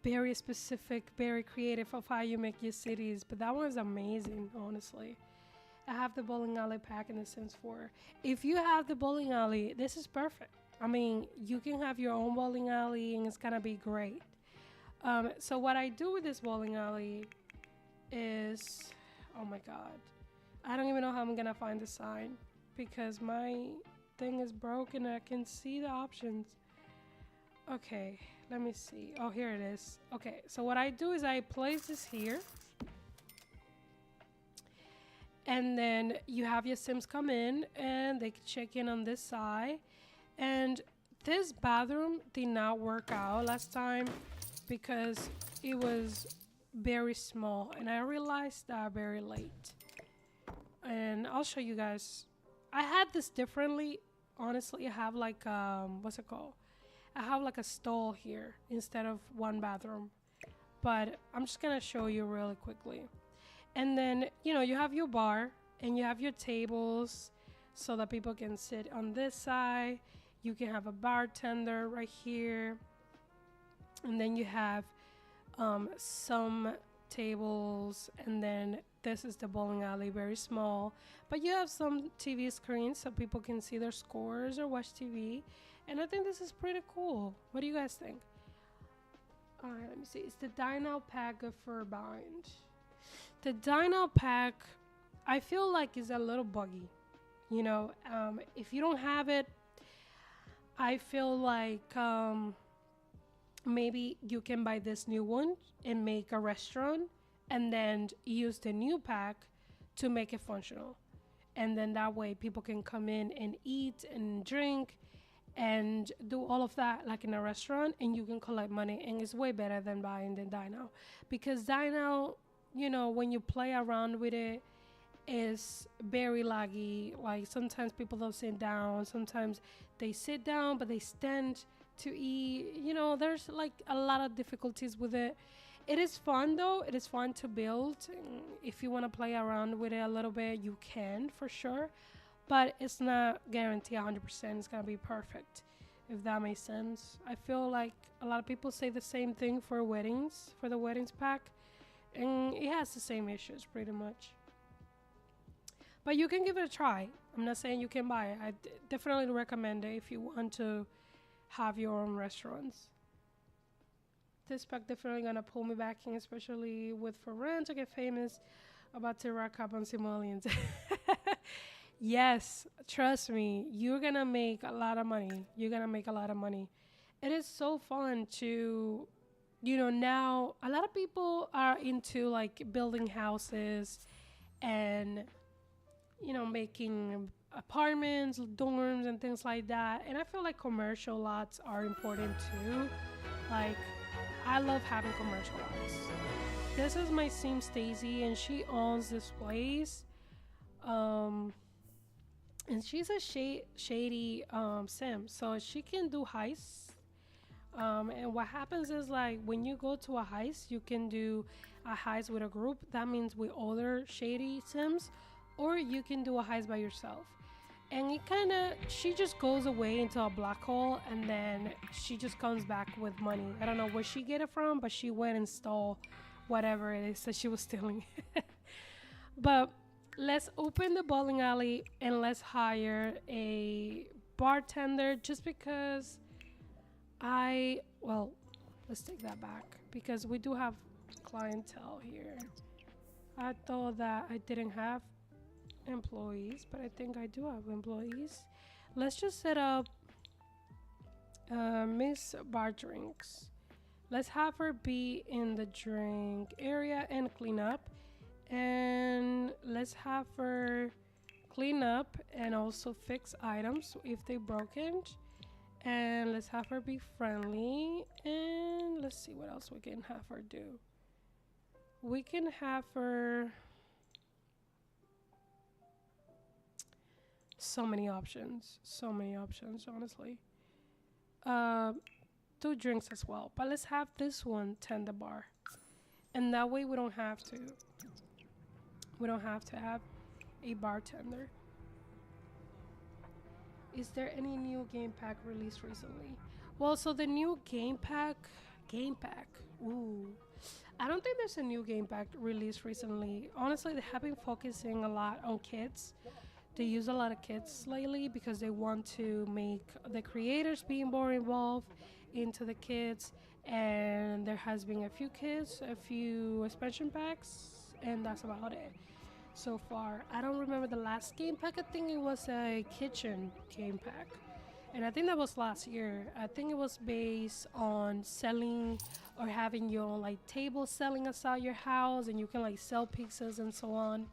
very specific, very creative of how you make your cities, but that one's amazing, honestly. I have the bowling alley pack in the Sims 4. If you have the bowling alley, this is perfect. I mean, you can have your own bowling alley, and it's gonna be great. So what I do with this bowling alley is, oh my god, I don't even know how I'm gonna find the sign because my thing is broken. I can see the options. Okay, let me see. Oh, here it is. Okay, so what I do is I place this here, and then you have your Sims come in and they can check in on this side. And this bathroom did not work out last time because it was very small, and I realized that very late. And I'll show you guys. I had this differently. Honestly, I have like what's it called? I have like a stall here instead of one bathroom. But I'm just gonna show you really quickly. And then, you have your bar and you have your tables so that people can sit on this side. You can have a bartender right here. And then you have some tables, and then this is the bowling alley, very small, but you have some TV screens so people can see their scores or watch TV, and I think this is pretty cool. What do you guys think? All right, let me see. It's the Dine Out pack of Furbind. The Dine Out pack, I feel like is a little buggy. If you don't have it, I feel like maybe you can buy this new one and make a restaurant and then use the new pack to make it functional. and then that way people can come in and eat and drink and do all of that like in a restaurant, and you can collect money, and it's way better than buying the dine out, because dine out, when you play around with it, is very laggy. Like sometimes people don't sit down, sometimes they sit down but they stand to eat. There's like a lot of difficulties with it. It is fun though, it is fun to build. If you want to play around with it a little bit, you can for sure, but it's not guaranteed 100% it's gonna be perfect, if that makes sense. I feel like a lot of people say the same thing for weddings, for the weddings pack, and it has the same issues pretty much. But you can give it a try. I'm not saying you can buy it. Definitely recommend it if you want to have your own restaurants. This pack definitely gonna pull me back in, especially with for rent to get famous. About to rack up on simoleons. Yes, trust me, you're gonna make a lot of money. You're gonna make a lot of money. It is so fun to, now a lot of people are into like building houses and, making apartments, dorms, and things like that. And I feel like commercial lots are important too. Like, I love having commercial lots. This is my sim Stacy, and she owns this place. Um, and she's a shady sim, so she can do heists. And what happens is, like, when you go to a heist, you can do a heist with a group. That means with other shady sims, or you can do a heist by yourself. And she just goes away into a black hole, and then she just comes back with money. I don't know where she get it from, but she went and stole whatever it is that she was stealing. But let's open the bowling alley and let's hire a bartender, just because let's take that back, because we do have clientele here. I thought that I didn't have employees, but I think I do have employees. Let's just set up Miss Bar Drinks. Let's have her be in the drink area and clean up. And let's have her clean up and also fix items if they're broken. And let's have her be friendly. And let's see what else we can have her do. We can have her... So many options, honestly. Do drinks as well, but let's have this one tend the bar, and that way we don't have to have a bartender. Is there any new game pack released recently? Well, so the new game pack, ooh, I don't think there's a new game pack released recently. Honestly, they have been focusing a lot on kids. They use a lot of kids lately because they want to make the creators being more involved into the kids. And there has been a few expansion packs, and that's about it so far. I don't remember the last game pack. I think it was a kitchen game pack, and I think that was last year. I think it was based on selling or having your own like table selling outside your house, and you can like sell pizzas and so on.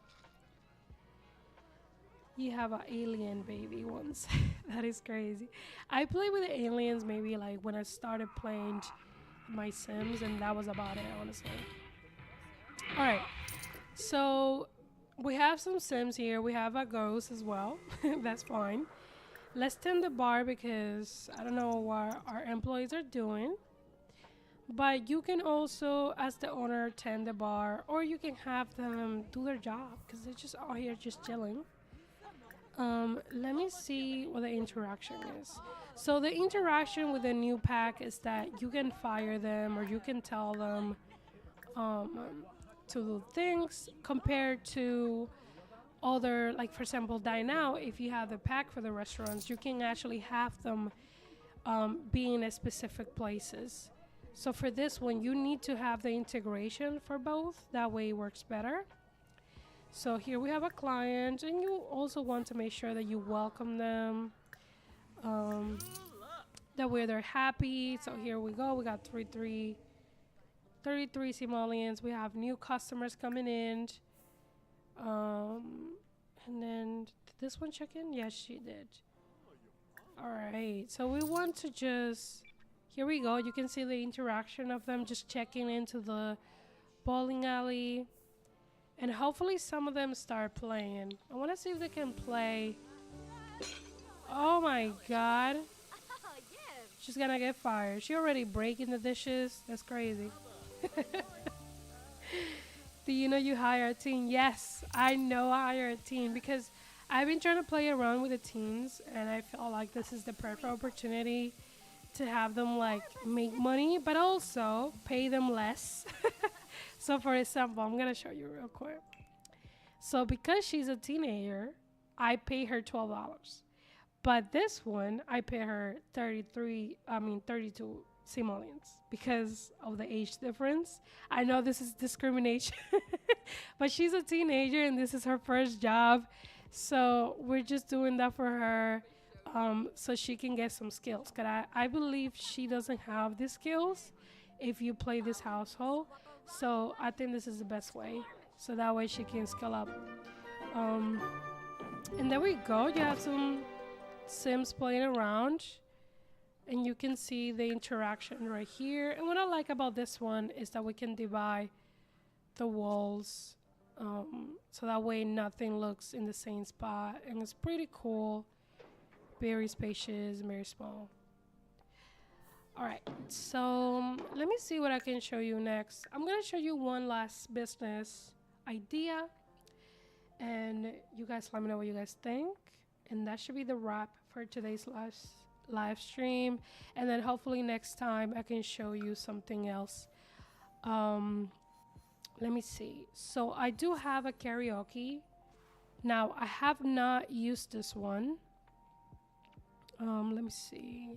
You have an alien baby once. That is crazy. I played with the aliens maybe like when I started playing my Sims, and that was about it, honestly. All right. So we have some Sims here. We have a ghost as well. That's fine. Let's tend the bar because I don't know what our employees are doing. But you can also, as the owner, tend the bar, or you can have them do their job because they're just out here just chilling. Let me see what the interaction is. So the interaction with the new pack is that you can fire them or you can tell them to do things, compared to other, like for example, dine out. If you have the pack for the restaurants, you can actually have them be in a specific places. So for this one, you need to have the integration for both. That way it works better. So here we have a client, and you also want to make sure that you welcome them, that way they're happy. So here we go. We got 33 simoleons. We have new customers coming in. And then this one check in? Yes, she did. All right, so we want to just, here we go. You can see the interaction of them just checking into the bowling alley. And hopefully some of them start playing. I want to see if they can play. Oh my god. She's gonna get fired. She already breaking the dishes. That's crazy. Do you know you hire a teen? Yes, I know I hire a teen because I've been trying to play around with the teens and I feel like this is the perfect opportunity to have them like make money but also pay them less. So for example, I'm gonna show you real quick. So because she's a teenager, I pay her $12. But this one, I pay her 32 simoleons because of the age difference. I know this is discrimination, but she's a teenager and this is her first job. So we're just doing that for her so she can get some skills. Because I believe she doesn't have the skills if you play this household. So I think this is the best way. So that way she can skill up. And there we go. You have some Sims playing around. And you can see the interaction right here. And what I like about this one is that we can divide the walls. So that way nothing looks in the same spot. And it's pretty cool. Very spacious, very small. Alright, so let me see what I can show you next. I'm going to show you one last business idea. And you guys let me know what you guys think. And that should be the wrap for today's live stream. And then hopefully next time I can show you something else. Let me see. So I do have a karaoke. Now I have not used this one. Let me see.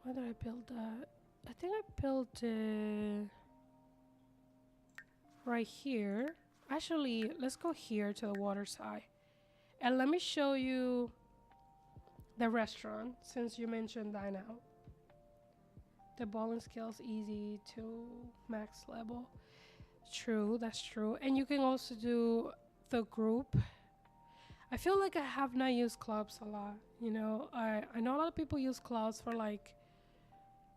Why did I build that? I think I built it right here. Actually, let's go here to the water side. And let me show you the restaurant since you mentioned dine out. The bowling skills easy to max level. True, that's true. And you can also do the group. I feel like I have not used clubs a lot. You know, I know a lot of people use clubs for like,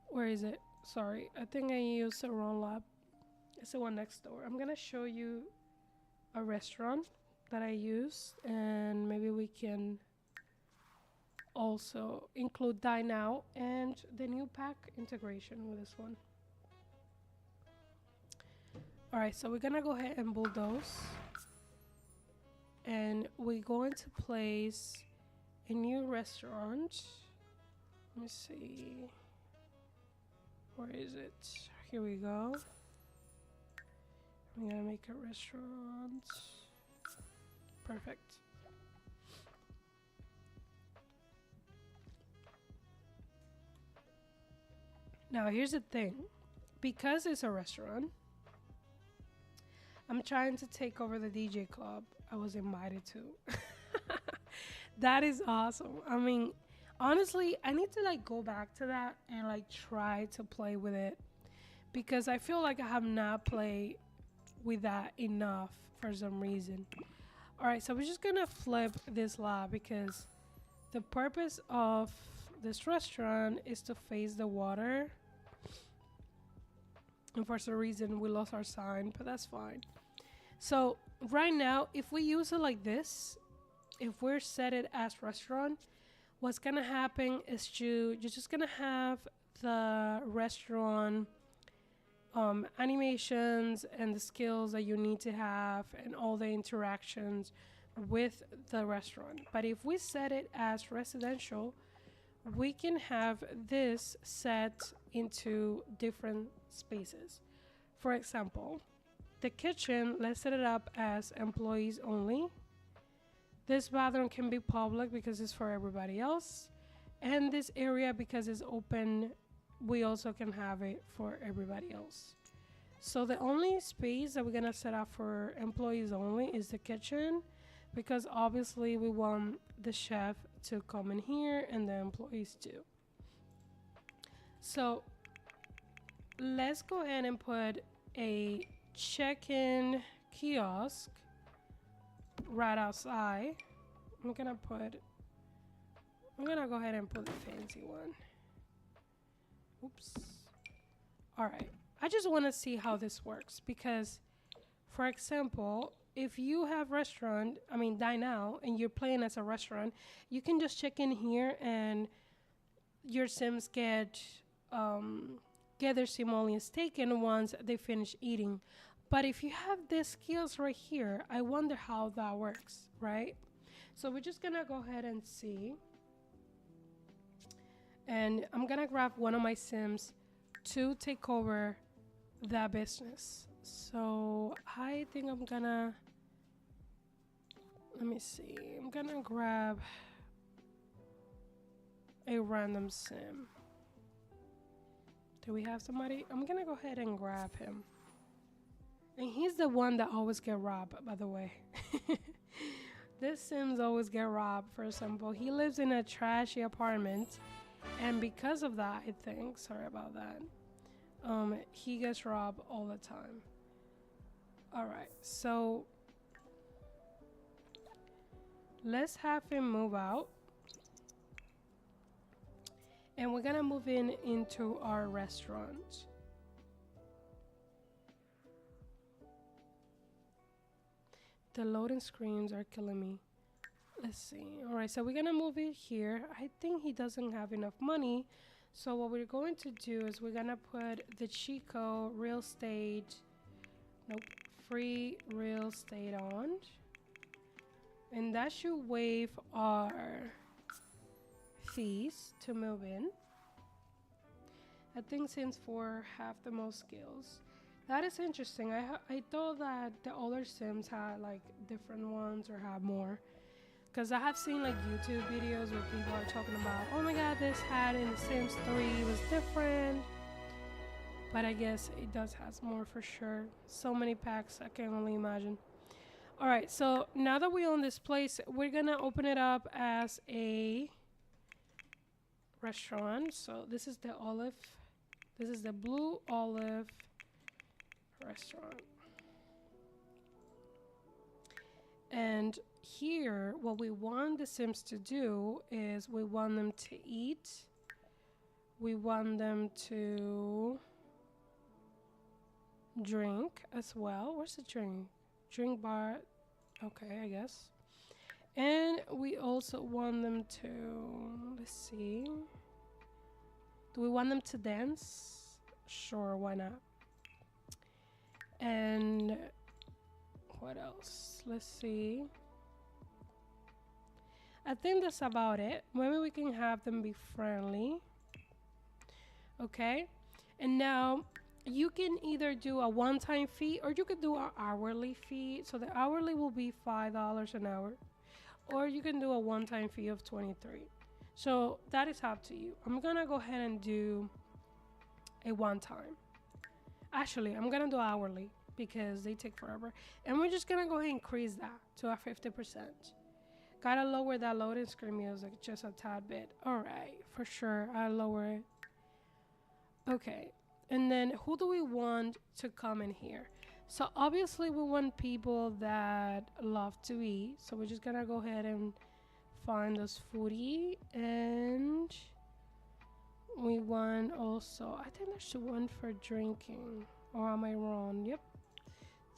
where is it? Sorry, I think I used the wrong lab. It's the one next door. I'm gonna show you a restaurant that I use, and maybe we can also include dine out and the new pack integration with this one. All right, so we're gonna go ahead and bulldoze, and we're going to place a new restaurant. Let me see, where is it? Here we go. I'm gonna make a restaurant. Perfect. Now here's the thing, because it's a restaurant, I'm trying to take over the DJ club I was invited to. That is awesome. I mean, honestly, I need to like go back to that and like try to play with it, because I feel like I have not played with that enough for some reason. All right, so we're just gonna flip this lab because the purpose of this restaurant is to face the water. And for some reason we lost our sign, but that's fine. So right now, if we use it like this, if we're set it as restaurant, what's gonna happen is you're just gonna have the restaurant animations and the skills that you need to have and all the interactions with the restaurant. But if we set it as residential, we can have this set into different spaces. For example, the kitchen, let's set it up as employees only. This bathroom can be public because it's for everybody else. And this area, because it's open, we also can have it for everybody else. So the only space that we're gonna set up for employees only is the kitchen, because obviously we want the chef to come in here and the employees too. So let's go ahead and put a check-in kiosk right outside. I'm gonna go ahead and put the fancy one. Oops. All right. I just want to see how this works because, for example, if you have dine out, and you're playing as a restaurant, you can just check in here and your Sims get their simoleons taken once they finish eating. But if you have these skills right here, I wonder how that works, right? So we're just gonna go ahead and see. And I'm gonna grab one of my Sims to take over that business. So I think I'm gonna, let me see. I'm gonna grab a random Sim. Do we have somebody? I'm gonna go ahead and grab him. And he's the one that always get robbed, by the way. This Sims always get robbed, for example. He lives in a trashy apartment. And because of that, I think, sorry about that, he gets robbed all the time. All right, so let's have him move out. And we're gonna move into our restaurant. The loading screens are killing me. Let's see. All right, so we're gonna move it here. I think he doesn't have enough money. So what we're going to do is we're gonna put the Chico real estate, free real estate on. And that should waive our fees to move in. I think since 4 have the most skills. That is interesting. I thought that the other Sims had like different ones or have more. Because I have seen like YouTube videos where people are talking about, oh my god, this hat in The Sims 3 was different. But I guess it does have more for sure. So many packs, I can only imagine. Alright, so now that we own this place, we're gonna open it up as a restaurant. So this is the Blue Olive restaurant. And here, what we want the Sims to do is we want them to eat. We want them to drink as well. Where's the drink? Drink bar. Okay, I guess. And we also want them to, let's see. Do we want them to dance? Sure, why not? And what else? Let's see. I think that's about it. Maybe we can have them be friendly. Okay. And now you can either do a one-time fee or you could do an hourly fee. So the hourly will be $5 an hour. Or you can do a one-time fee of $23. So that is up to you. I'm going to go ahead and do a one-time. Actually, I'm going to do hourly because they take forever. And we're just going to go ahead and increase that to a 50%. Gotta lower that loading screen music just a tad bit. All right, for sure, I'll lower it. Okay, and then who do we want to come in here? So obviously we want people that love to eat. So we're just gonna go ahead and find those foodie, and we want also, I think there's one for drinking, or am I wrong? Yep,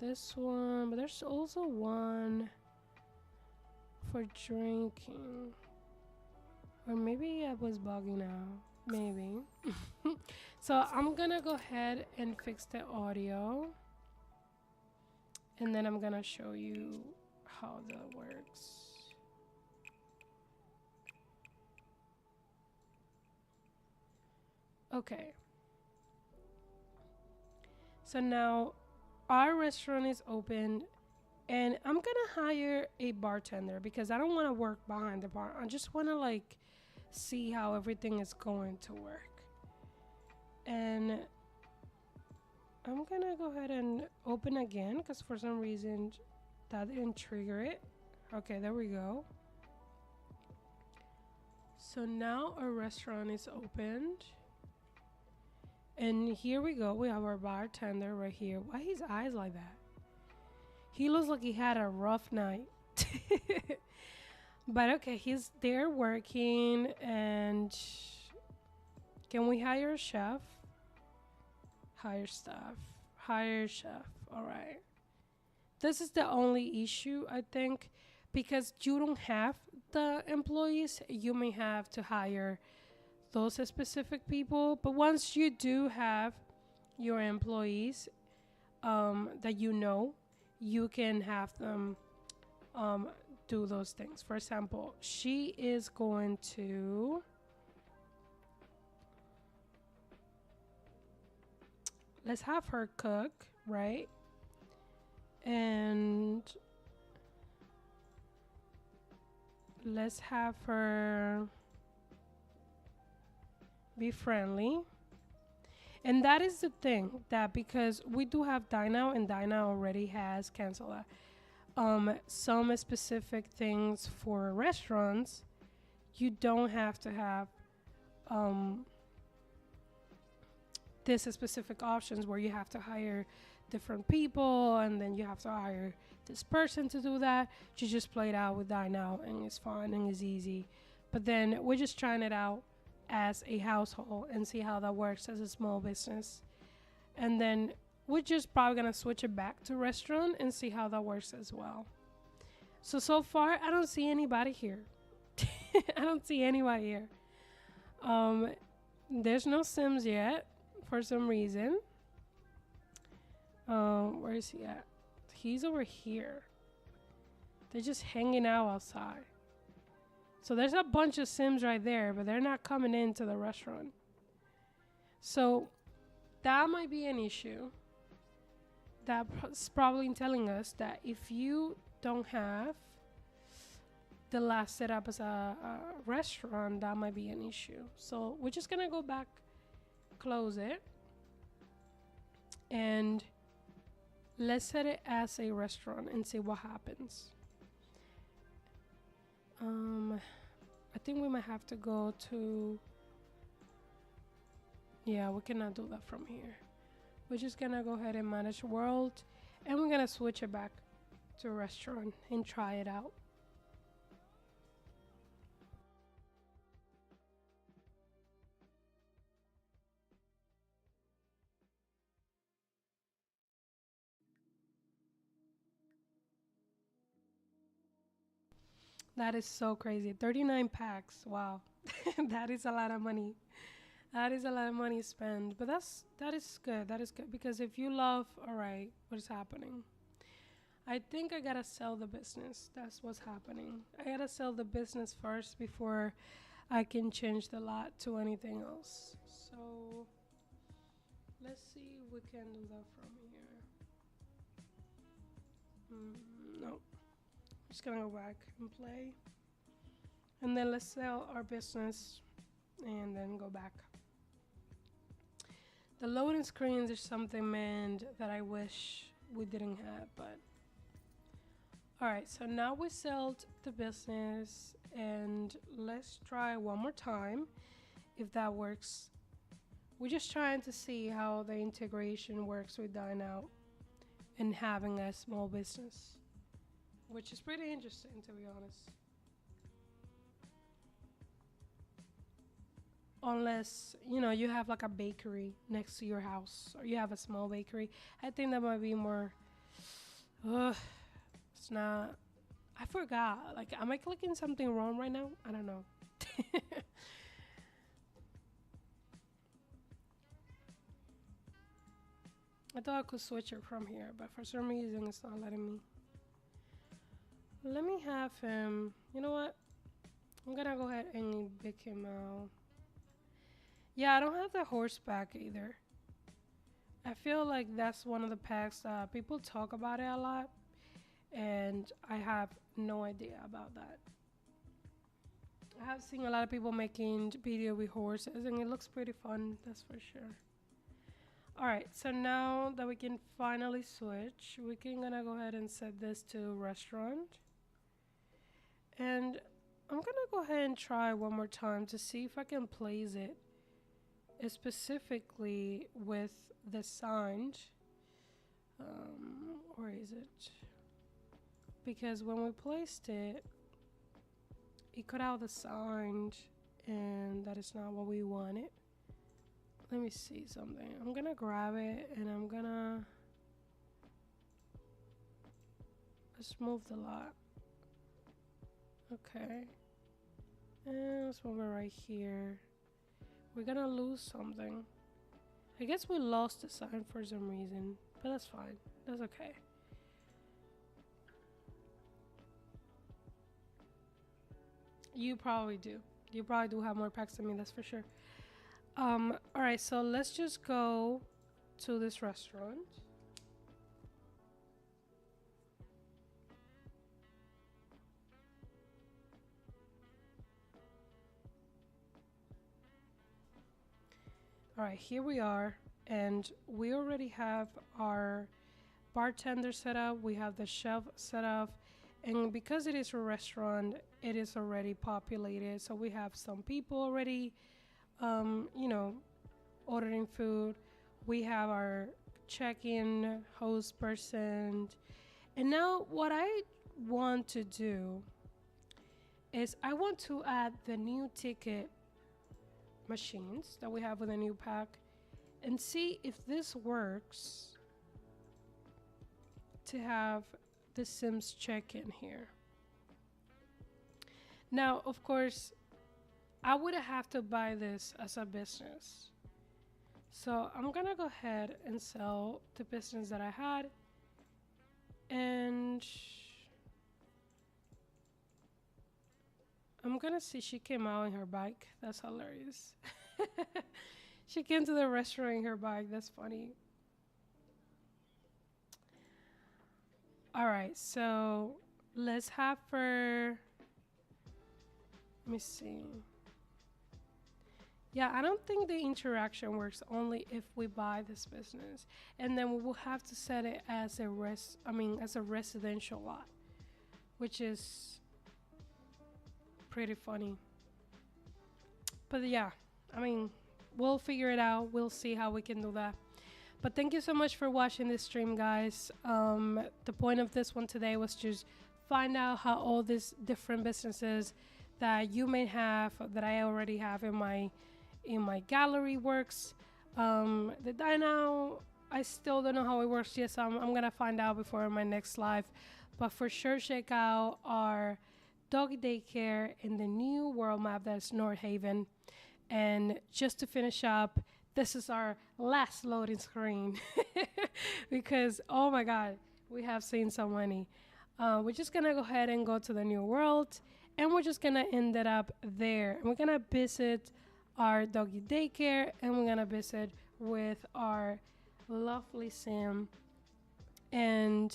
this one, but there's also one for drinking. Or maybe I was bugging out. Maybe. So I'm gonna go ahead and fix the audio. And then I'm gonna show you how that works. Okay. So now our restaurant is open. And I'm gonna hire a bartender because I don't want to work behind the bar. I just want to like see how everything is going to work. And I'm gonna go ahead and open again because for some reason that didn't trigger it. Okay, there we go. So now our restaurant is opened. And here we go. We have our bartender right here. Why his eyes like that? He looks like he had a rough night. But okay, he's there working, and can we hire a chef? Hire staff. Hire chef. All right. This is the only issue, I think, because you don't have the employees. You may have to hire those specific people. But once you do have your employees that you know, you can have them um, do those things. For example, she is going to, let's have her cook, right? And let's have her be friendly. And that is the thing, that because we do have dine out, and dine out already has canceled some specific things for restaurants. You don't have to have um, this specific options where you have to hire different people and then you have to hire this person to do that. You just play it out with dine out and it's fun and it's easy. But then we're just trying it out as a household and see how that works as a small business. And then we're just probably gonna switch it back to restaurant and see how that works as well. So far I don't see anybody here. I don't see anybody here. There's no Sims yet for some reason. Where is he at? He's over here. They're just hanging out outside. So there's a bunch of Sims right there, but they're not coming into the restaurant. So that might be an issue. That's probably telling us that if you don't have the last setup as a restaurant, that might be an issue. So we're just gonna go back, close it, and let's set it as a restaurant and see what happens. I think we might have to go to, yeah, we cannot do that from here. We're just gonna go ahead and manage world, and we're gonna switch it back to restaurant and try it out. That is so crazy. 39 packs. Wow. That is a lot of money. That is a lot of money spent. But that is good. That is good because if you love, all right, what is happening? I think I gotta sell the business. That's what's happening. I gotta sell the business first before I can change the lot to anything else. So let's see if we can do that from here. No. Just gonna go back and play. And then let's sell our business and then go back. The loading screens is something, man, that I wish we didn't have, but alright, so now we sold the business and let's try one more time if that works. We're just trying to see how the integration works with Dine Out and having a small business, which is pretty interesting, to be honest. Unless, you know, you have like a bakery next to your house or you have a small bakery. I think that might be more, it's not, I forgot. Like, am I clicking something wrong right now? I don't know. I thought I could switch it from here, but for some reason it's not letting me. Let me have him, you know what? I'm gonna go ahead and pick him out. Yeah, I don't have the horseback either. I feel like that's one of the packs that people talk about it a lot, and I have no idea about that. I have seen a lot of people making video with horses, and it looks pretty fun, that's for sure. Alright, so now that we can finally switch, we can gonna go ahead and set this to restaurant. And I'm gonna go ahead and try one more time to see if I can place it specifically with the sign. Where is it? because when we placed it, it cut out the sound, and that is not what we wanted. Let me see something. I'm gonna grab it and I'm gonna just move the lot. Okay. And let's move it right here. We're gonna lose something. I guess we lost the sign for some reason, but that's fine. That's okay. You probably do. You probably do have more packs than me, that's for sure. Alright, so let's just go to this restaurant. Alright, here we are, and we already have our bartender set up, we have the chef set up, and because it is a restaurant, it is already populated. So we have some people already, you know, ordering food. We have our check-in host person. And now what I want to do is I want to add the new ticket machines that we have with a new pack and see if this works to have the Sims check-in here. Now, of course, I would have to buy this as a business. So I'm gonna go ahead and sell the business that I had, and I'm gonna see she came out in her bike. That's hilarious. She came to the restaurant in her bike. That's funny. All right, so let's have her. Let me see. Yeah, I don't think the interaction works only if we buy this business, and then we will have to set it as as a residential lot, which is pretty funny. But yeah, I mean, we'll figure it out. We'll see how we can do that. But thank you so much for watching this stream, guys. The point of this one today was just find out how all these different businesses that you may have, that I already have in my gallery works. The Dino, I still don't know how it works yet, so I'm gonna find out before my next live. But for sure, check out our doggy daycare in the new world map that's North Haven. And just to finish up, this is our last loading screen because oh my god, we have seen so many. We're just gonna go ahead and go to the new world, and we're just gonna end it up there. And we're gonna visit our doggy daycare, and we're gonna visit with our lovely Sim. And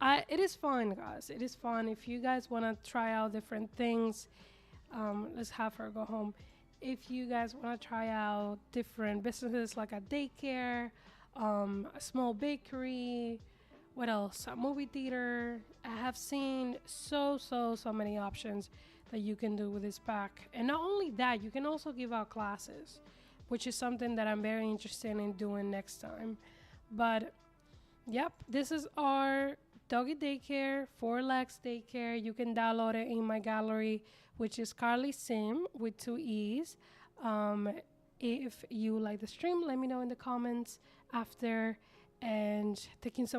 it is fun, guys. It is fun. If you guys wanna try out different things, let's have her go home. If you guys want to try out different businesses like a daycare, a small bakery, what else? A movie theater. I have seen so many options that you can do with this pack. And not only that, you can also give out classes, which is something that I'm very interested in doing next time. But yep, this is our doggy daycare, 4 legs daycare. You can download it in my gallery, which is Carleesim with 2 E's. If you like the stream, let me know in the comments after. And thank you so